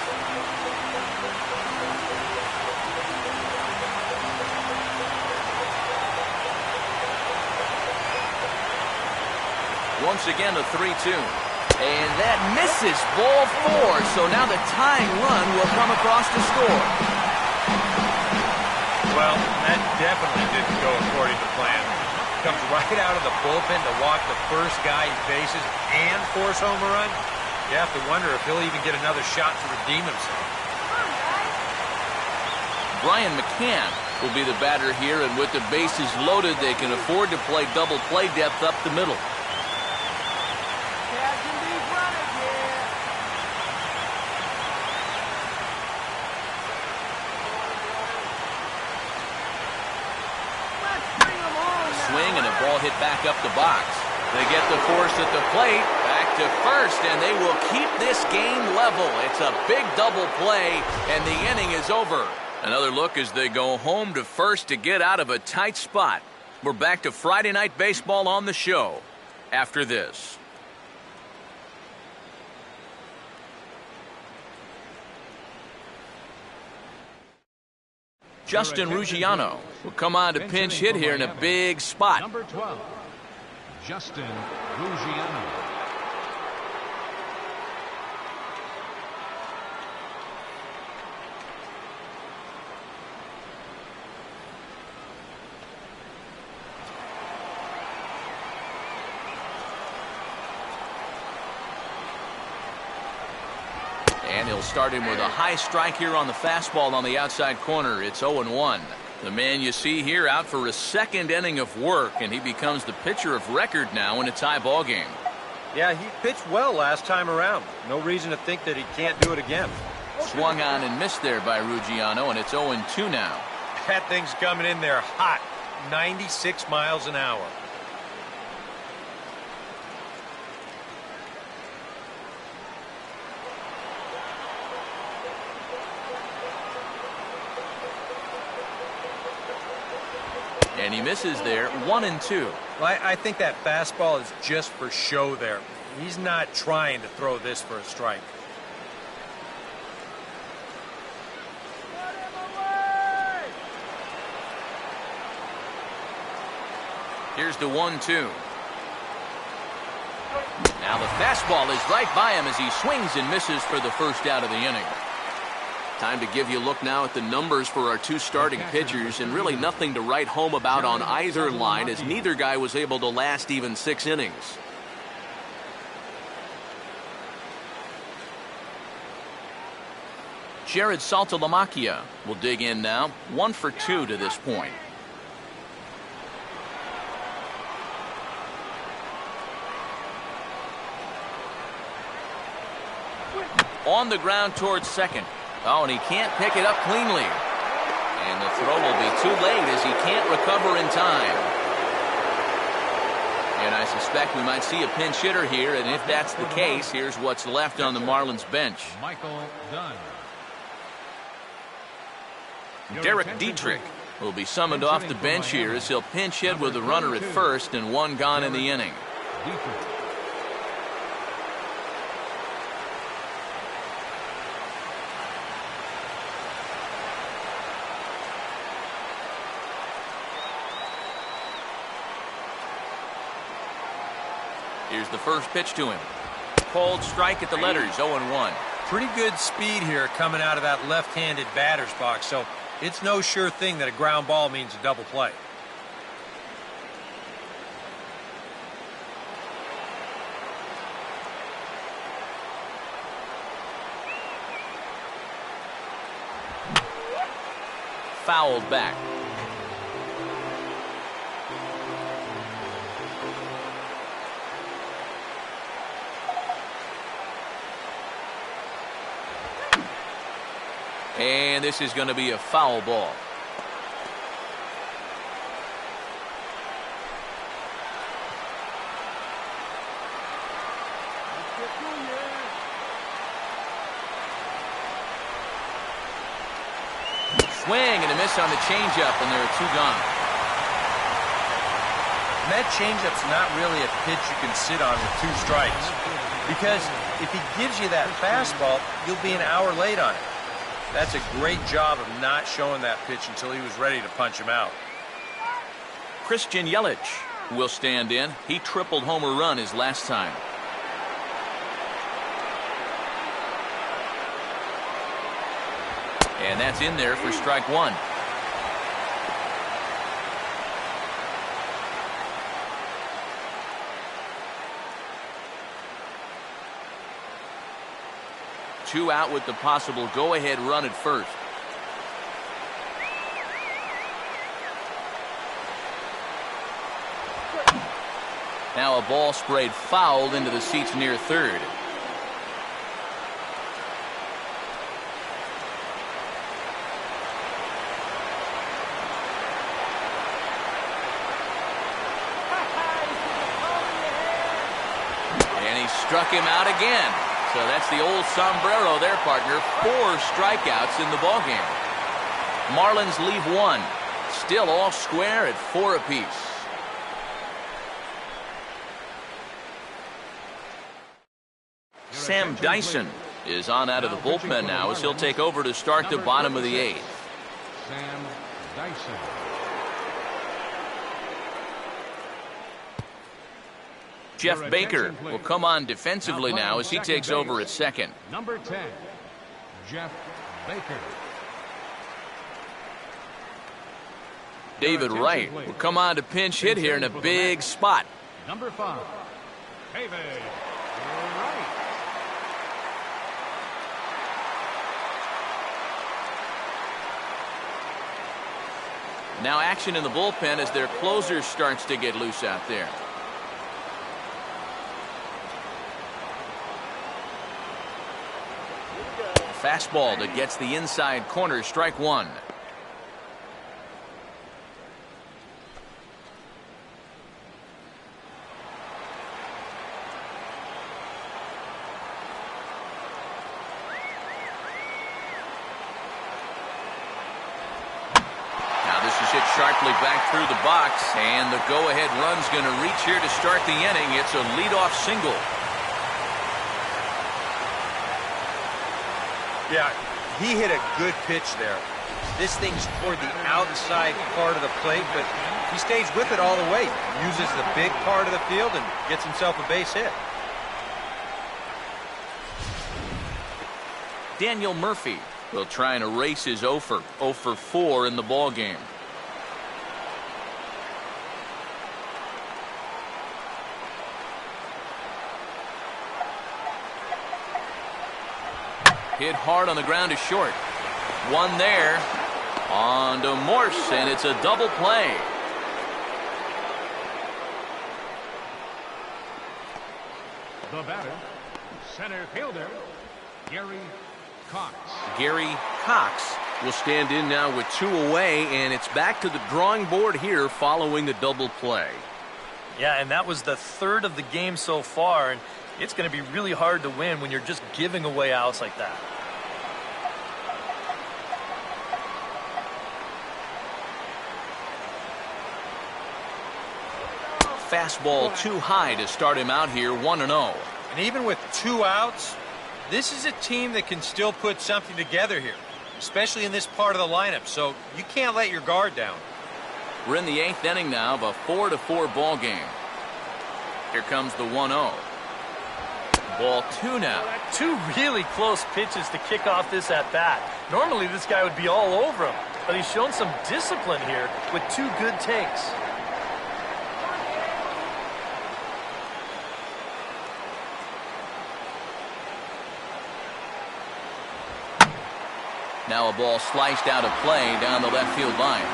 Once again, a 3-2. And that misses ball four. So now the tying run will come across to score. Well, that definitely didn't go according to plan. Comes right out of the bullpen to walk the first guy he faces and force home a run. You have to wonder if he'll even get another shot to redeem himself. Brian McCann will be the batter here, and with the bases loaded, they can afford to play double play depth up the middle. Catching these runners here. Let's bring them home now. Swing and a ball hit back up the box. They get the force at the plate, back to first, and they will keep this game level. It's a big double play, and the inning is over. Another look as they go home to first to get out of a tight spot. We're back to Friday Night Baseball on the show after this. Justin Ruggiano will come on to pinch hit here in a big spot. Number 12, Justin Ruggiano. And he'll start him with a high strike here on the fastball on the outside corner. It's 0-1. The man you see here out for a second inning of work, and he becomes the pitcher of record now in a tie ball game. Yeah, he pitched well last time around. No reason to think that he can't do it again. Swung on and missed there by Ruggiano, and it's 0-2 now. That thing's coming in there hot, 96 miles an hour. And he misses there, 1-2. Well, I think that fastball is just for show there. He's not trying to throw this for a strike. Put him away! Here's the 1-2. Now the fastball is right by him as he swings and misses for the first out of the inning. Time to give you a look now at the numbers for our two starting pitchers, and really nothing to write home about on either line, as neither guy was able to last even 6 innings. Jared Saltalamacchia will dig in now, 1 for 2 to this point. On the ground towards second. Oh, and he can't pick it up cleanly. And the throw will be too late as he can't recover in time. And I suspect we might see a pinch hitter here, and if that's the case, here's what's left on the Marlins bench. Michael Dunn. Derek Dietrich will be summoned off the bench here as he'll pinch hit with a runner at first and 1 gone in the inning. Dietrich. Here's the first pitch to him. Cold strike at the letters, 0-1. Pretty good speed here coming out of that left-handed batter's box, so it's no sure thing that a ground ball means a double play. Fouled back. And this is going to be a foul ball. Swing and a miss on the changeup, and there are 2 gone. And that changeup's not really a pitch you can sit on with 2 strikes, because if he gives you that fastball, you'll be an hour late on it. That's a great job of not showing that pitch until he was ready to punch him out. Christian Yelich will stand in. He tripled homer run his last time. And that's in there for strike 1. Two out with the possible go-ahead run at first. Now a ball sprayed fouled into the seats near third. And he struck him out again. So that's the old sombrero there, partner. 4 strikeouts in the ballgame. Marlins leave 1. Still all square at 4 apiece. Sam Dyson is on out of the bullpen now as he'll take over to start the bottom of the 8th. Sam Dyson. Jeff Baker will come on defensively now as he takes over at second. Number 10, Jeff Baker. David Wright will come on to pinch hit here in a big spot. Number 5, David Wright. Now action in the bullpen as their closer starts to get loose out there. Fastball that gets the inside corner, strike one. Hit sharply back through the box, and the go-ahead run's going to reach here to start the inning. It's a leadoff single. Yeah, he hit a good pitch there. This thing's toward the outside part of the plate, but he stays with it all the way. Uses the big part of the field and gets himself a base hit. Daniel Murphy will try and erase his 0 for 4 in the ball game. Hit hard on the ground to short. One there. On to Morse, and it's a double play. The batter, center fielder, Gary Cox. Gary Cox will stand in now with 2 away, and it's back to the drawing board here following the double play. Yeah, and that was the third of the game so far, and it's going to be really hard to win when you're just giving away outs like that. Fastball too high to start him out here, 1-0. And even with 2 outs, this is a team that can still put something together here, especially in this part of the lineup, so you can't let your guard down. We're in the 8th inning now of a 4-4 ball game. Here comes the 1-0. Ball 2 now. 2 really close pitches to kick off this at-bat. Normally this guy would be all over him, but he's shown some discipline here with 2 good takes. Now a ball sliced out of play down the left field line.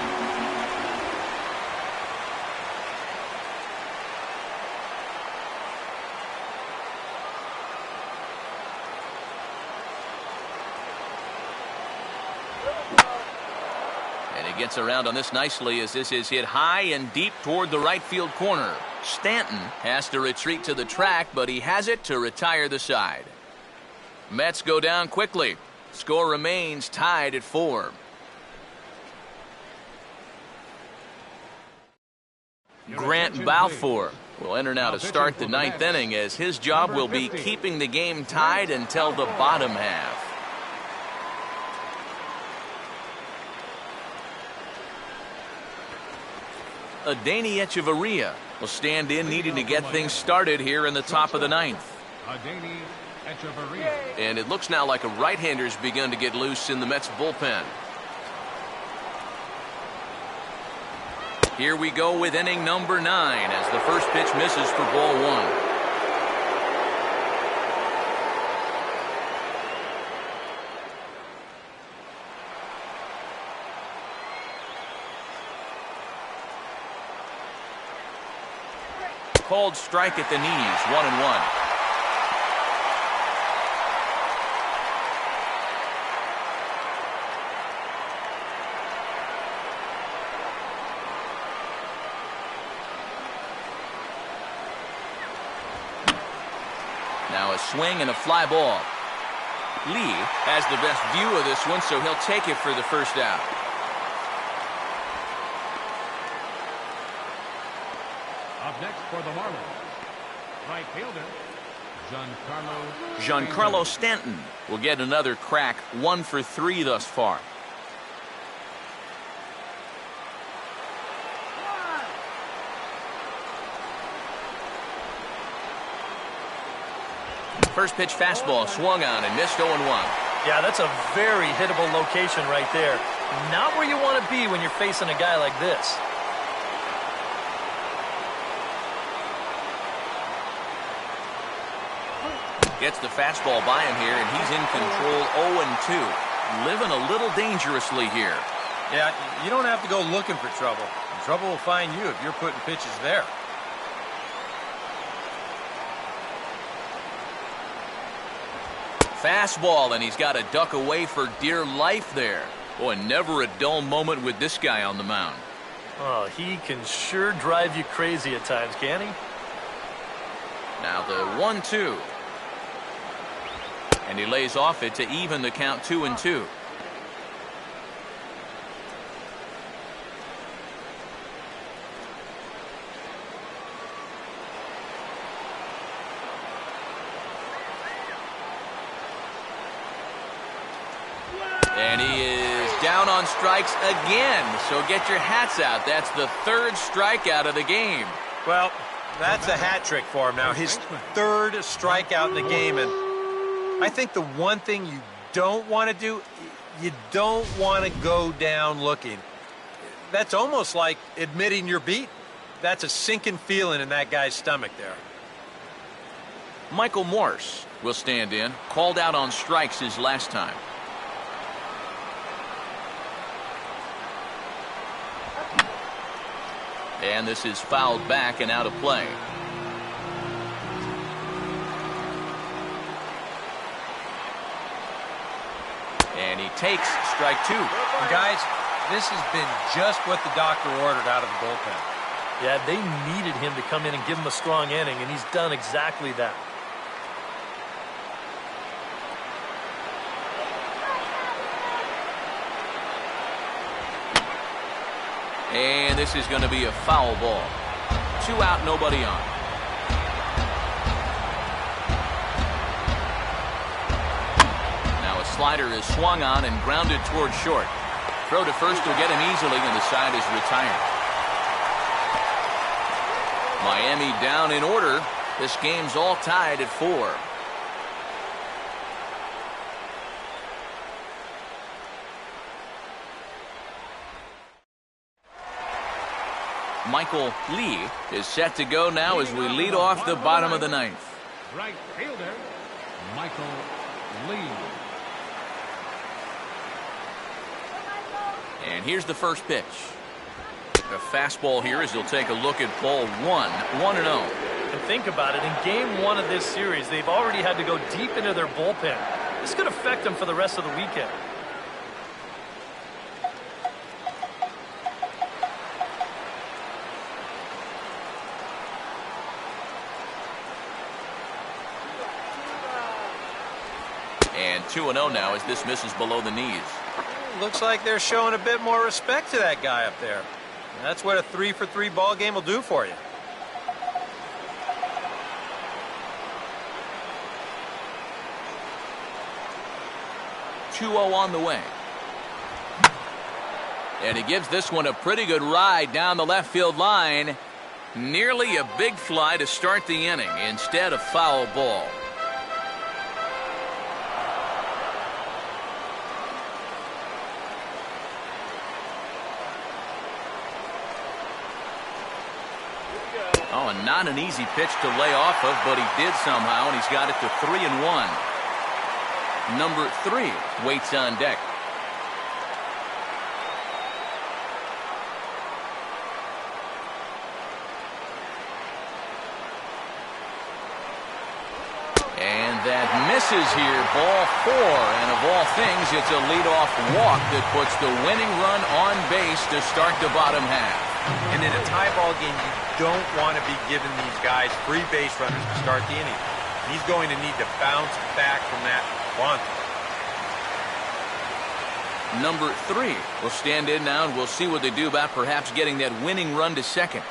And he gets around on this nicely as this is hit high and deep toward the right field corner. Stanton has to retreat to the track, but he has it to retire the side. Mets go down quickly. Score remains tied at 4. Grant Balfour will enter now to start the 9th inning, as his job will be keeping the game tied until the bottom half. Adeiny Echeverria will stand in, needing to get things started here in the top of the 9th. And it looks now like a right-hander's begun to get loose in the Mets bullpen. Here we go with inning number 9 as the first pitch misses for ball 1. Called strike at the knees, 1-1. Now a swing and a fly ball. Lee has the best view of this one, so he'll take it for the first out. Up next for the Marlins, right fielder, Giancarlo Stanton will get another crack, 1 for 3 thus far. First pitch fastball swung on and missed 0-1. Yeah, that's a very hittable location right there. Not where you want to be when you're facing a guy like this. Gets the fastball by him here, and he's in control, 0-2. Living a little dangerously here. Yeah, you don't have to go looking for trouble. Trouble will find you if you're putting pitches there. Fastball, and he's got to duck away for dear life there. Boy, never a dull moment with this guy on the mound. Oh, he can sure drive you crazy at times, can't he? Now the 1-2. And he lays off it to even the count 2-2. And he is down on strikes again. So get your hats out. That's the third strikeout of the game. Well, that's a hat trick for him now. His third strikeout in the game. And I think the one thing you don't want to do, you don't want to go down looking. That's almost like admitting you're beat. That's a sinking feeling in that guy's stomach there. Michael Morse will stand in. Called out on strikes his last time. And this is fouled back and out of play. And he takes strike 2. And guys, this has been just what the doctor ordered out of the bullpen. Yeah, they needed him to come in and give him a strong inning, and he's done exactly that. And this is going to be a foul ball. 2 out, nobody on. Now a slider is swung on and grounded toward short. Throw to first will get him easily, and the side is retired. Miami down in order. This game's all tied at 4. Michael Lee is set to go now as we lead off the bottom of the 9th. Right fielder, Michael Lee. And here's the first pitch. A fastball here as he'll take a look at ball 1, 1-0. And think about it, in game 1 of this series, they've already had to go deep into their bullpen. This could affect them for the rest of the weekend. And 2-0 now as this misses below the knees. Looks like they're showing a bit more respect to that guy up there. That's what a 3-for-3 ball game will do for you. On the way. And he gives this one a pretty good ride down the left field line. Nearly a big fly to start the inning instead of foul ball. Oh, and not an easy pitch to lay off of, but he did somehow, and he's got it to 3-1. Number 3 waits on deck. And that misses here, ball 4. And of all things, it's a leadoff walk that puts the winning run on base to start the bottom half. And in a tie ball game, you don't want to be giving these guys free base runners to start the inning. He's going to need to bounce back from that bunt. Number 3 will stand in now, and we'll see what they do about perhaps getting that winning run to second.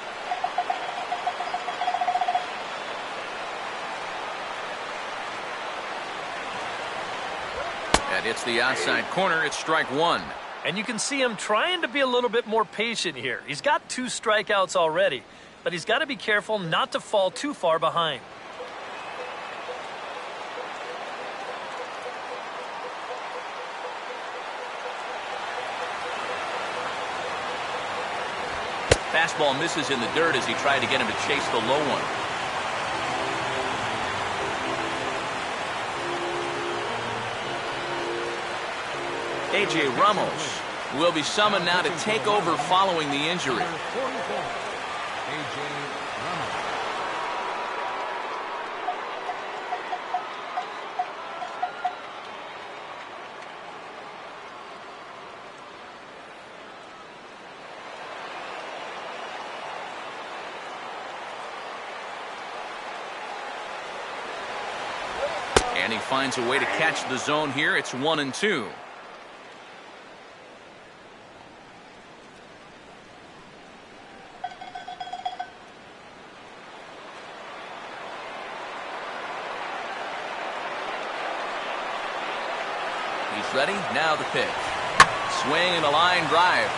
That hits the outside corner. It's strike 1. And you can see him trying to be a little bit more patient here. He's got 2 strikeouts already, but he's got to be careful not to fall too far behind. Fastball misses in the dirt as he tried to get him to chase the low one. A.J. Ramos will be summoned now to take over following the injury. And he finds a way to catch the zone here. It's 1-2. He's ready. Now the pitch. Swing and a line drive,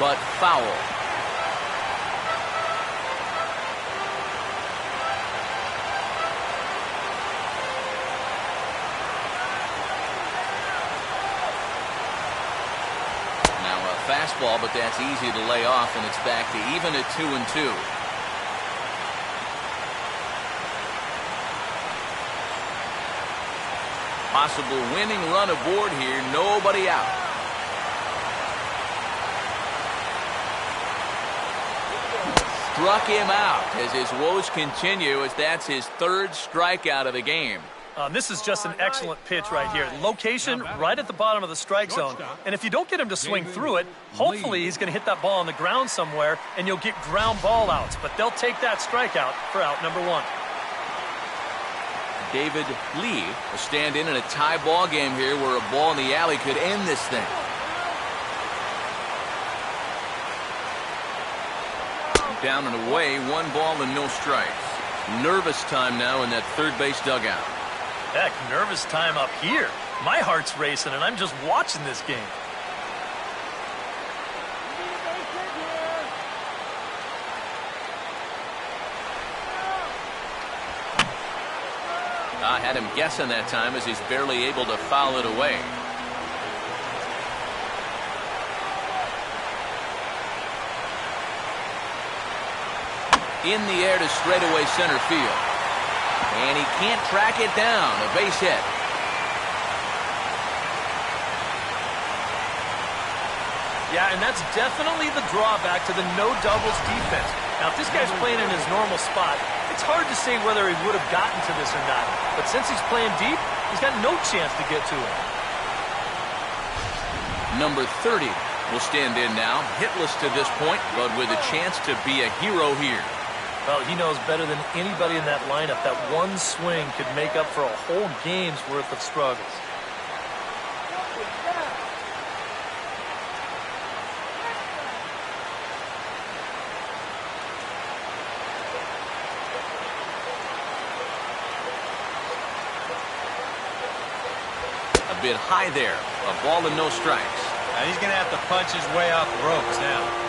but foul. Fastball, but that's easy to lay off, and it's back to even at 2-2. Possible winning run aboard here. Nobody out. Struck him out as his woes continue, as that's his third strikeout of the game. This is just an excellent pitch right here. Location right at the bottom of the strike zone. And if you don't get him to swing through it, hopefully he's going to hit that ball on the ground somewhere, and you'll get ground ball outs. But they'll take that strikeout for out number 1. David Lee will stand in a tie ball game here where a ball in the alley could end this thing. Down and away, 1 ball and no strikes. Nervous time now in that third base dugout. Heck, nervous time up here. My heart's racing, and I'm just watching this game. I had him guessing that time as he's barely able to foul it away. In the air to straightaway center field. And he can't track it down. A base hit. Yeah, and that's definitely the drawback to the no-doubles defense. Now, if this guy's playing in his normal spot, it's hard to say whether he would have gotten to this or not. But since he's playing deep, he's got no chance to get to it. Number 30 will stand in now. Hitless to this point, but with a chance to be a hero here. Well, he knows better than anybody in that lineup that one swing could make up for a whole game's worth of struggles. A bit high there. A ball and no strikes. Now he's going to have to punch his way off the ropes now.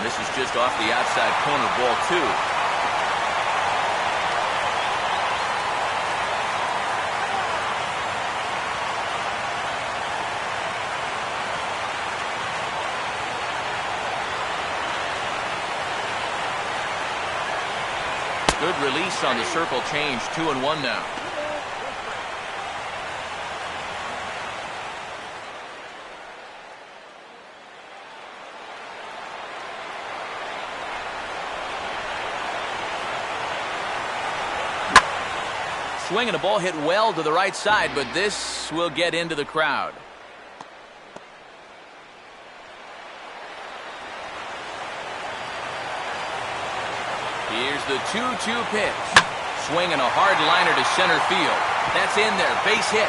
This is just off the outside corner, ball 2. Good release on the circle change. 2-1 now. Swing and a ball hit well to the right side, but this will get into the crowd. Here's the 2-2 pitch. Swing and a hard liner to center field. That's in there. Base hit.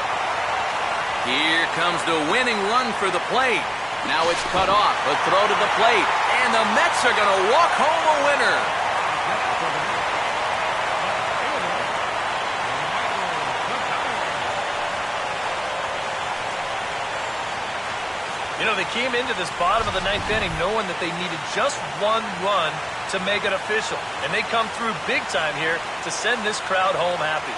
Here comes the winning run for the plate. Now it's cut off. A throw to the plate. And the Mets are going to walk home a winner. You know, they came into this bottom of the 9th inning knowing that they needed just one run to make it official. And they come through big time here to send this crowd home happy.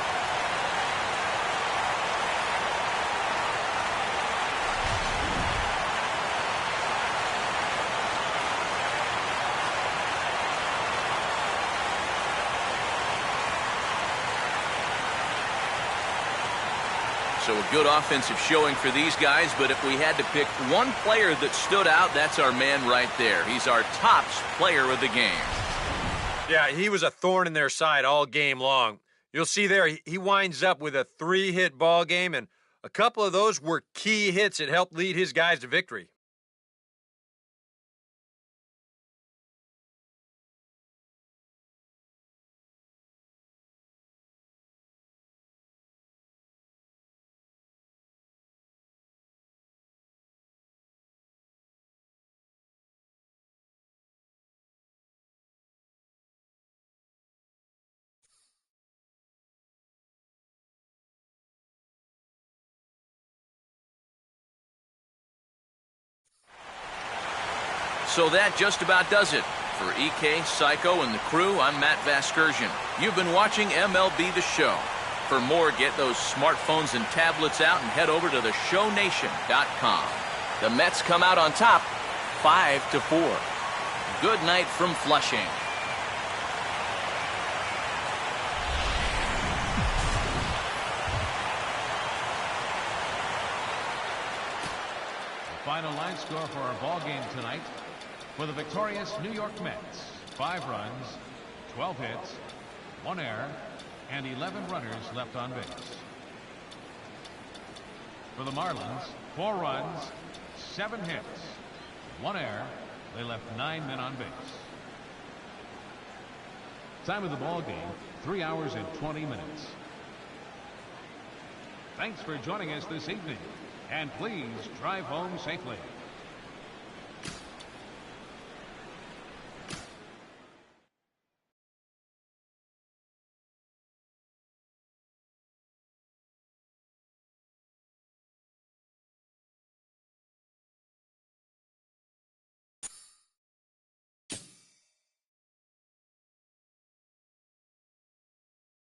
So a good offensive showing for these guys, but if we had to pick one player that stood out, that's our man right there. He's our tops player of the game. Yeah, he was a thorn in their side all game long. You'll see there, he winds up with a 3-hit ball game, and a couple of those were key hits that helped lead his guys to victory. So that just about does it. For EK, Psycho, and the crew, I'm Matt Vasgersian. You've been watching MLB The Show. For more, get those smartphones and tablets out and head over to theshownation.com. The Mets come out on top, 5-4. Good night from Flushing. The final line score for our ball game tonight. For the victorious New York Mets, 5 runs, 12 hits, 1 error, and 11 runners left on base. For the Marlins, 4 runs, 7 hits, 1 error. They left 9 men on base. Time of the ball game, 3 hours and 20 minutes. Thanks for joining us this evening, and please drive home safely.